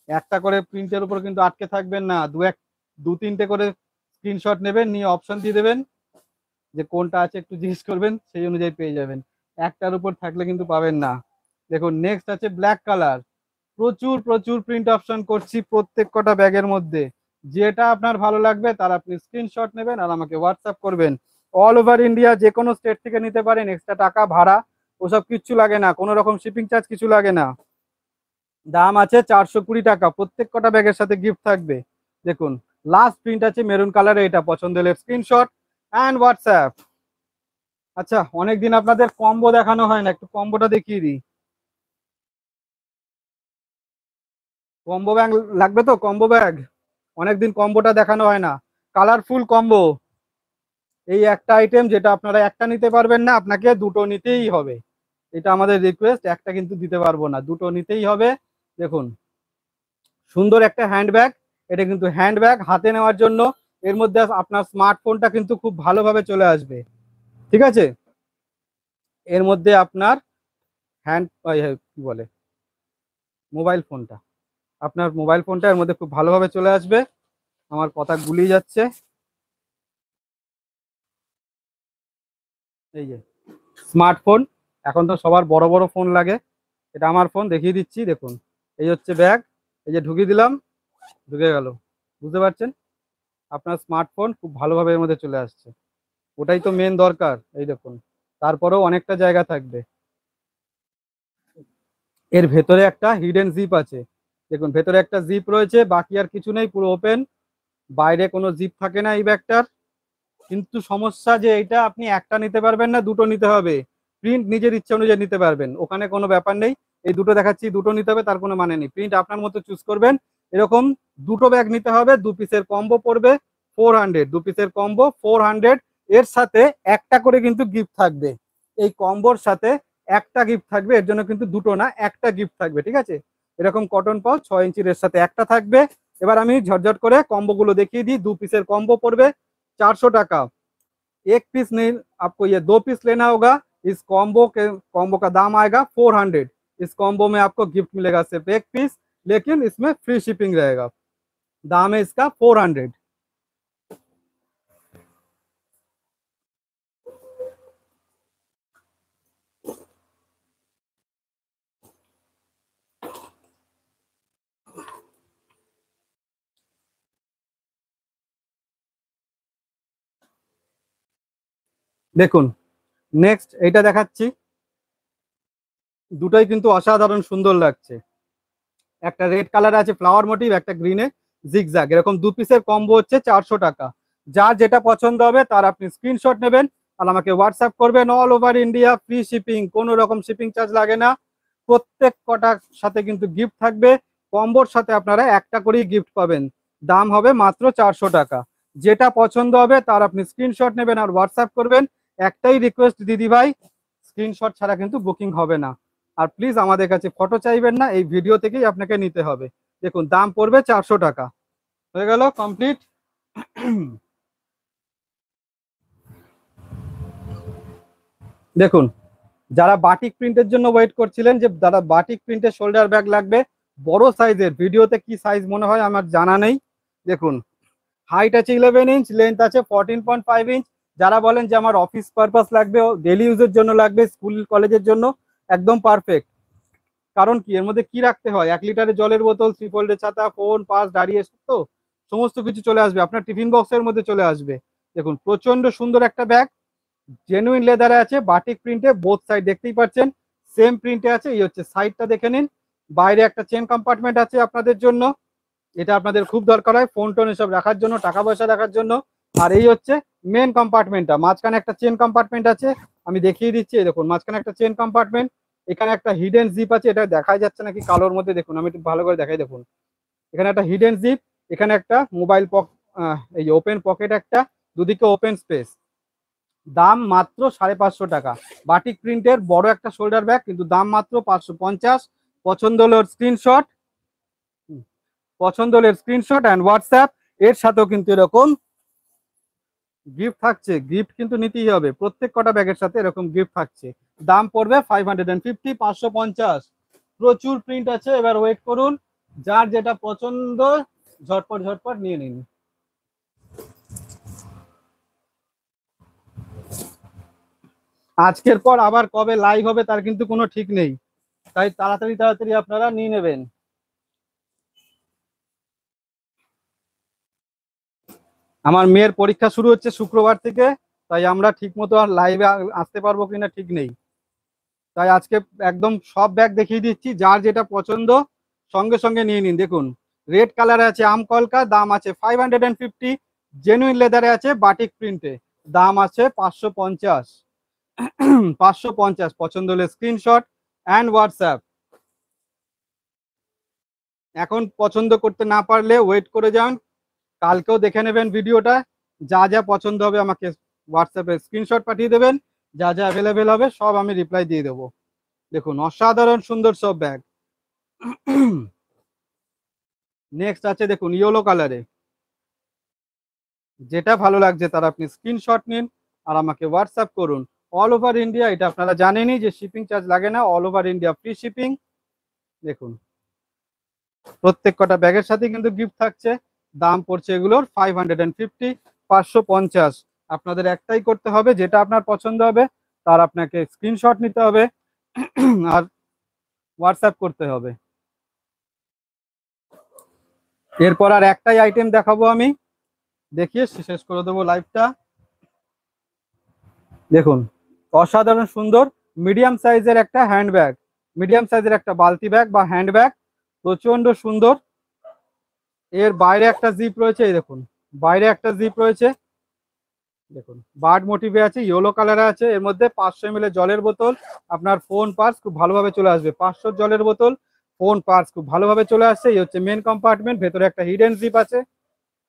একটা করে প্রিন্টের উপর কিন্তু আটকে থাকবেন না, দু তিনটে করে স্ক্রিনশট নেবেন, নিয়ে অপশন দিয়ে দেবেন যে কোনটা আছে একটু জিজ্ঞেস করবেন, সেই অনুযায়ী পেয়ে যাবেন। একটার উপর থাকলে কিন্তু পাবেন না। দেখুন নেক্সট আছে ব্ল্যাক কালার। প্রচুর প্রচুর প্রিন্ট অপশন করছি প্রত্যেক কটা ব্যাগের মধ্যে। যেটা আপনার ভালো লাগবে তার আপনি স্ক্রিনশট নেবেন আর আমাকে হোয়াটসঅ্যাপ করবেন। অল ওভার ইন্ডিয়া যে কোনো স্টেট থেকে নিতে পারেন, এক্সট্রা টাকা ভাড়া ওসব কিচ্ছু লাগে না, কোনো রকম শিপিং চার্জ কিছু লাগে না। দাম আছে 420 টাকা। প্রত্যেক কটা ব্যাগের সাথে গিফট থাকবে। দেখুন লাস্ট প্রিন্ট আছে মেরুন কালারে, এটা পছন্দ হলে স্ক্রিনশট অ্যান্ড হোয়াটসঅ্যাপ। আচ্ছা অনেকদিন আপনাদের কম্বো দেখানো হয় না, একটু কম্বোটা দেখিয়ে দিই। কম্বো ব্যাগ লাগবে তো, কম্বো ব্যাগ অনেকদিন কম্বোটা দেখানো হয় না। কালারফুল কম্বো, এই একটা আইটেম যেটা আপনারা একটা নিতে পারবেন না, আপনাকে দুটো নিতেই হবে। এটা আমাদের রিকোয়েস্ট, একটা কিন্তু দিতে পারবো না, দুটো নিতেই হবে। দেখুন সুন্দর একটা হ্যান্ডব্যাগ, এটা কিন্তু হ্যান্ডব্যাগ হাতে নেওয়ার জন্য। এর মধ্যে আপনার স্মার্টফোনটা কিন্তু খুব ভালোভাবে চলে আসবে, ঠিক আছে। এর মধ্যে আপনার হ্যান্ড কি বলে মোবাইল ফোনটা, আপনার মোবাইল ফোনটা এর মধ্যে খুব ভালোভাবে চলে আসবে। আমার কথা গুলিয়ে যাচ্ছে। এই যে স্মার্টফোন, এখন তো সবার বড় বড় ফোন লাগে, এটা আমার ফোন দেখিয়ে দিচ্ছি। দেখুন এই হচ্ছে ব্যাগ, এই যে ঢুকিয়ে দিলাম, ঢুকে গেল, বুঝতে পারছেন। আপনার স্মার্টফোন খুব ভালোভাবে এর মধ্যে চলে আসছে, ওটাই তো মেন দরকার। এই দেখুন তারপরেও অনেকটা জায়গা থাকবে। এর ভেতরে একটা হিডেন জিপ আছে, দেখুন ভেতরে একটা জিপ রয়েছে, বাকি আর কিছু নেই, পুরো ওপেন, বাইরে কোনো জিপ থাকে না এই ব্যাগটার। কিন্তু সমস্যা যে এটা আপনি একটা নিতে পারবেন না, দুটো নিতে হবে। প্রিন্ট নিজের ইচ্ছা অনুযায়ী নিতে পারবেন, ওখানে কোনো ব্যাপার নেই। এই দুটো দেখাচ্ছি, দুটো নিতে হবে তার কোনো মানে নেই, প্রিন্ট আপনার মতো চুজ করবেন। এরকম দুটো ব্যাগ নিতে হবে, 2 পিসের কম্বো পড়বে 400, 2 পিসের কম্বো 400। এর সাথে একটা করে কিন্তু গিফট থাকবে, এই কম্বোর সাথে একটা গিফট থাকবে, এর জন্য কিন্তু দুটো না একটা গিফট থাকবে, ঠিক আছে। এরকম কটন পাউচ 6 ইঞ্চির, এর সাথে একটা থাকবে। এবার আমি ঝটঝট করে কম্বো গুলো দেখিয়ে দিই। 2 পিসের कॉम्बो पड़বে 400 टाका। एक पीस नहीं, आपको ये 2 पीस लेना होगा। इस कॉम्बो का दाम आएगा 400। इस कॉम्बो में आपको गिफ्ट मिलेगा सिर्फ एक पीस, लेकिन इसमें फ्री शिपिंग रहेगा। दाम है इसका 400। দেখুন নেক্সট এটা দেখাচ্ছি, দুটোই কিন্তু অসাধারণ সুন্দর লাগছে। একটা রেড কালার আছে ফ্লাওয়ার মোটিভ, একটা গ্রিনে জিগজ্যাগ, এরকম 2 পিসের কম্বো হচ্ছে 400 টাকা। যার যেটা পছন্দ হবে তার আপনি স্ক্রিনশট নেবেন আর আমাকে হোয়াটসঅ্যাপ করবেন। All over India free shipping, কোনো রকম শিপিং চার্জ লাগে না। প্রত্যেক কটার সাথে কিন্তু গিফট থাকবে, কম্বোর সাথে আপনারা একটা করেই গিফট পাবেন। দাম হবে মাত্র 400 টাকা। যেটা পছন্দ হবে তার আপনি স্ক্রিনশট নেবেন আর হোয়াটসঅ্যাপ করবেন। একটাই রিকোয়েস্ট দিদি ভাই, স্ক্রিনশট ছাড়া কিন্তু বুকিং হবে না। আর প্লিজ আমাদের কাছে ফটো চাইবেন না, এই ভিডিও থেকেই আপনাকে নিতে হবে। দেখুন দাম পড়বে 400 টাকা। হয়ে গেল কমপ্লিট। দেখুন যারা বাটিক প্রিন্টের জন্য ওয়েট করছিলেন, যে যারা বাটিক প্রিন্টের শোল্ডার ব্যাগ লাগবে বড় সাইজের, ভিডিওতে কি সাইজ মনে হয় আমার জানা নেই। দেখুন হাইট আছে 11 ইঞ্চ, লেন্থ আছে 14.5 ইঞ্চ। যারা বলেন যে আমার অফিস পারপাস লাগবে, ডেলি ইউজের জন্য লাগবে, স্কুল কলেজের জন্য একদম পারফেক্ট। কারণ কি এর মধ্যে কি রাখতে হয়, 1 লিটারের জলের বোতল, 3 ফোল্ডের ছাতা, ফোন, পাস, ডায়েরি, তো সমস্ত কিছু চলে আসবে, আপনার টিফিন বক্সের মধ্যে চলে আসবে। দেখুন প্রচন্ড সুন্দর একটা ব্যাগ, জেনুইন লেদারে আছে, বাটিক প্রিন্টে, বোথ সাইড দেখতেই পাচ্ছেন সেম প্রিন্টে আছে। এই হচ্ছে সাইডটা দেখে নিন, বাইরে একটা চেন কম্পার্টমেন্ট আছে আপনাদের জন্য, এটা আপনাদের খুব দরকার হয় ফোন টোন এসব রাখার জন্য, টাকা পয়সা রাখার জন্য। আর এই হচ্ছে মেন কম্পার্টমেন্টটা, মাঝখানে একটা চেন কম্পার্টমেন্ট আছে, আমি দেখিয়ে দিচ্ছি। এই দেখুন মাঝখানে একটা চেন কম্পার্টমেন্ট, এখানে একটা হিডেন জিপ আছে, এটা দেখা যাচ্ছে নাকি কালোর মধ্যে, দেখুন আমি একটু ভালো করে দেখাই। দেখুন এখানে একটা হিডেন জিপ, এখানে একটা মোবাইল এই ওপেন পকেট, একটা দুদিকে ওপেন স্পেস। দাম মাত্র 550 টাকা। বাটিক প্রিন্টের বড় একটা শোল্ডার ব্যাগ, কিন্তু দাম মাত্র 550। পছন্দ হলে স্ক্রিনশট, অ্যান্ড হোয়াটসঅ্যাপ। এর সাথেও কিন্তু এরকম গিফট থাকছে, গিফট কিন্তু নিতেই হবে, প্রত্যেক কটা ব্যাগের সাথে এরকম গিফট থাকছে। দাম পড়বে 550, 550। প্রচুর প্রিন্ট আছে, এবার ওয়েট করুন, যার যেটা পছন্দ ঝটপট ঝটপট নিয়ে নিন। আজকের পর আবার কবে লাইভ হবে তার কিন্তু কোনো ঠিক নেই, তাই তাড়াতাড়ি তাড়াতাড়ি আপনারা নিয়ে নেবেন। আমার মেয়ের পরীক্ষা শুরু হচ্ছে শুক্রবার থেকে, তাই আমরা ঠিক মতো আর লাইভে আসতে পারবো কিনা ঠিক নেই, তাই আজকে একদম সব ব্যাগ দেখিয়ে দিচ্ছি, যার যেটা পছন্দ সঙ্গে সঙ্গে নিয়ে নিন। দেখুন রেড কালারে আছে আম কলকা, দাম আছে 550। জেনুইন লেদারে আছে বাটিক প্রিন্টে, দাম আছে 550। 550। পছন্দ হলে স্ক্রিনশট অ্যান্ড হোয়াটসঅ্যাপ। এখন পছন্দ করতে না পারলে ওয়েট করে যান, কালকেও দেখে নেবেন ভিডিওটা, যা যা পছন্দ হবে আমাকে হোয়াটসঅ্যাপে স্ক্রিনশট পাঠিয়ে দেবেন, যা যা অ্যাভেলেবেল হবে সব আমি রিপ্লাই দিয়ে দেবো। দেখুন অসাধারণ সুন্দর সব ব্যাগ। নেক্সট আছে দেখুন ইয়েলো কালারে, যেটা ভালো লাগছে তার আপনি স্ক্রিনশট নিন আর আমাকে হোয়াটসঅ্যাপ করুন। অল ওভার ইন্ডিয়া, এটা আপনারা জানেনই যে শিপিং চার্জ লাগে না, all over India free shipping. দেখুন প্রত্যেক কটা ব্যাগের সাথে কিন্তু গিফট থাকছে, দাম পড়ছে এগুলোর 550, 550। আপনাদের একটাই করতে হবে, যেটা আপনার পছন্দ হবে তার আপনাকে স্ক্রিনশট নিতে হবে আর হোয়াটসঅ্যাপ করতে হবে। এরপর আর একটাই আইটেম দেখাবো আমি, দেখিয়ে শেষ করে দেবো লাইভটা। দেখুন অসাধারণ সুন্দর মিডিয়াম সাইজের একটা হ্যান্ডব্যাগ, মিডিয়াম সাইজের একটা বালতি ব্যাগ বা হ্যান্ডব্যাগ, প্রচন্ড সুন্দর। এর বাইরে একটা জিপ রয়েছে, এই দেখুন বাইরে একটা জিপ রয়েছে, দেখুন বার্ড মোটিভে আছে, ইয়েলো কালারে আছে। এর মধ্যে 500 ml জলের বোতল, আপনার ফোন পার্স খুব ভালোভাবে চলে আসবে। 500 জলের বোতল, ফোন পার্স খুব ভালোভাবে চলে আসছে। এই হচ্ছে মেন কম্পার্টমেন্ট, ভেতরে একটা হিডেন জিপ আছে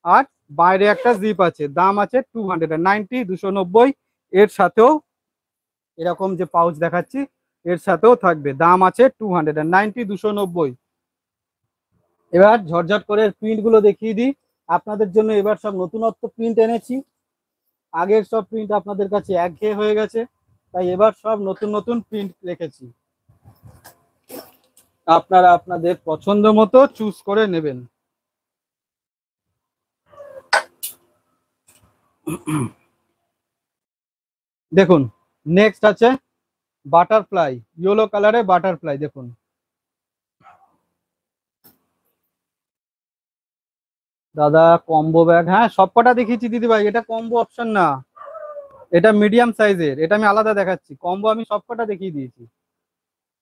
আর বাইরে একটা জিপ আছে। দাম আছে 290, 290। এর সাথেও এরকম যে পাউচ দেখাচ্ছি এর সাথেও থাকবে, দাম আছে 290, 290। এবার ঝটঝট করে প্রিন্ট গুলো দেখিয়ে দিই আপনাদের জন্য। এবার সব নতুনত্ব প্রিন্ট এনেছি, আগের সব প্রিন্ট আপনাদের কাছে একঘেয়ে হয়ে গেছে, তাই এবার সব নতুন নতুন প্রিন্ট রেখেছি, আপনারা আপনাদের পছন্দ মতো চুজ করে নেবেন। দেখুন নেক্সট আছে বাটারফ্লাই, ইয়েলো কালারে বাটারফ্লাই। দেখুন দাদা কম্বো ব্যাগ, হ্যাঁ সবকটা দেখিয়েছি দিদি ভাই, এটা কম্বো অপশন না, এটা মিডিয়াম সাইজের, এটা আমি আলাদা দেখাচ্ছি। কম্বো আমি সবকটা দেখিয়ে দিয়েছি,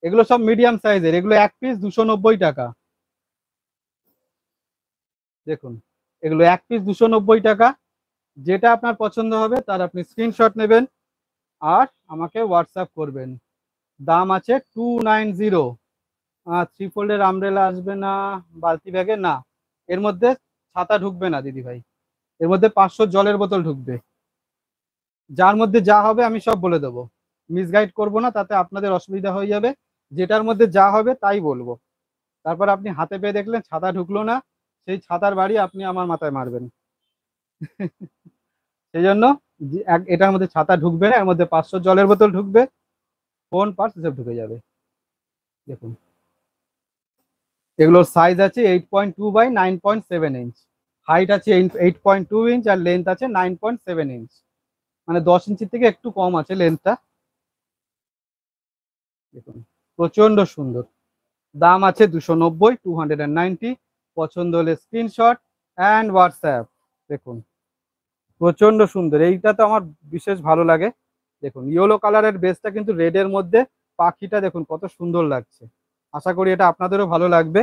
এগুলো সব মিডিয়াম সাইজের, এগুলো এক পিস 290 টাকা। দেখুন এগুলো এক পিস 290 টাকা। যেটা আপনার পছন্দ হবে তার আপনি স্ক্রিনশট নেবেন আর আমাকে হোয়াটসঅ্যাপ করবেন। দাম আছে 290। 3 ফোল্ডের আমব্রেলা আসবে না বালতি ব্যাগে, না এর মধ্যে ছাতা ঢুকবে না দিদি ভাই, এর মধ্যে 500 জলের বোতল ঢুকবে। যার মধ্যে যা হবে আমি সব বলে দেবো, মিসগাইড করব না, তাতে আপনাদের অসুবিধা হয়ে যাবে। যেটার মধ্যে যা হবে তাই বলবো, তারপর আপনি হাতে পেয়ে দেখলেন ছাতা ঢুকলো না, সেই ছাতার বাড়ি আপনি আমার মাথায় মারবেন। সেই জন্য এটার মধ্যে ছাতা ঢুকবে না, এর মধ্যে 500 জলের বোতল ঢুকবে, ফোন পার্স এসব ঢুকে যাবে। দেখুন এগুলোর সাইজ আছে 8.2 বাই 9.7 ইঞ্চ, হাইট আছে 8.2 ইঞ্চ আর লেন্থ আছে 9.7 ইঞ্চ, মানে 10 ইঞ্চির থেকে একটু কম আছে লেন্থটা। দেখুন প্রচন্ড সুন্দর, দাম আছে 290, 290। পছন্দ হলে স্ক্রিনশট অ্যান্ড হোয়াটসঅ্যাপ। দেখুন প্রচন্ড সুন্দর, এইটা তো আমার বিশেষ ভালো লাগে। দেখুন ইয়েলো কালারের বেসটা কিন্তু রেডের মধ্যে, পাখিটা দেখুন কত সুন্দর লাগছে, আশা করি এটা আপনাদেরও ভালো লাগবে।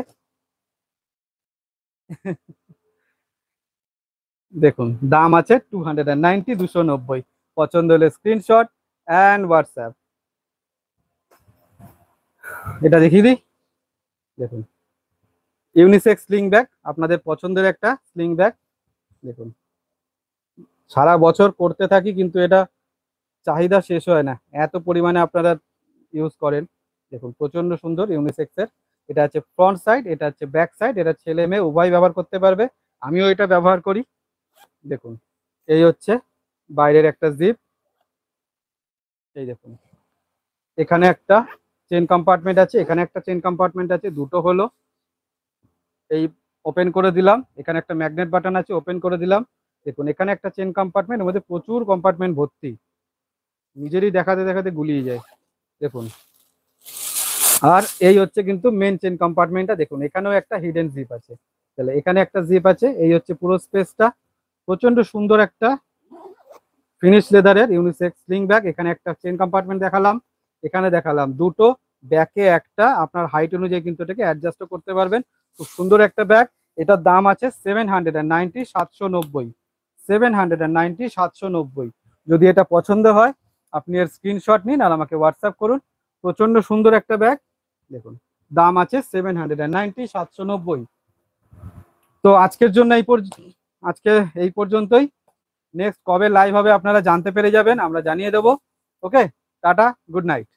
দেখুন দাম আছে 290, 290। পছন্দ হলে স্ক্রিনশট অ্যান্ড হোয়াটসঅ্যাপ। এটা দেখিয়ে দিই, দেখুন ইউনিসেক্স স্লিং ব্যাগ, আপনাদের পছন্দের একটা স্লিং ব্যাগ। দেখুন সারা বছর করতে থাকি কিন্তু এটা চাহিদা শেষ হয় না, এত পরিমাণে আপনারা ইউজ করেন। দেখুন প্রচন্ড সুন্দর ইউনিসেক্সের। এটা হচ্ছে ফ্রন্ট সাইড, এটা হচ্ছে ব্যাক সাইড, এটা ছেলে মেয়ে উভয় ব্যবহার করতে পারবে, আমিও এটা ব্যবহার করি। দেখুন এই হচ্ছে বাইরের একটা জিপ, এই দেখুন এখানে একটা চেন কম্পার্টমেন্ট আছে, এখানে একটা চেন কম্পার্টমেন্ট আছে, দুটো হলো। এই ওপেন করে দিলাম, এখানে একটা ম্যাগনেট বাটন আছে, ওপেন করে দিলাম। দেখুন এখানে একটা চেন কম্পার্টমেন্ট, এর মধ্যে প্রচুর কম্পার্টমেন্ট ভর্তি, নিজেরই দেখাতে দেখাতে গুলিয়ে যায়। দেখুন আর এই হচ্ছে কিন্তু মেন চেন কম্পার্টমেন্টটা। দেখুন এখানেও একটা হিডেন জিপ আছে, তাহলে এখানে একটা জিপ আছে। এই হচ্ছে পুরো স্পেসটা, প্রচন্ড সুন্দর একটা ফিনিশ লেদারের ইউনিসেক্স স্লিং ব্যাগ। এখানে একটা চেন কম্পার্টমেন্ট দেখালাম, এখানে দেখালাম দুটো, ব্যাকে একটা, আপনার হাইট অনুযায়ী কিন্তু এটাকে অ্যাডজাস্ট করতে পারবেন। খুব সুন্দর একটা ব্যাগ। এটার দাম আছে 790, 790, 790, 790। যদি এটা পছন্দ হয় আপনি এর স্ক্রিনশট নিন আর আমাকে হোয়াটসঅ্যাপ করুন। প্রচন্ড সুন্দর একটা ব্যাগ। দেখুন দাম আছে 790, 790। তো আজকের জন্য আজকে এই পর্যন্তই। নেক্সট কবে লাইভ হবে আপনারা জানতে পেরে যাবেন, আমরা জানিয়ে দেবো। ওকে, টাটা, গুড নাইট।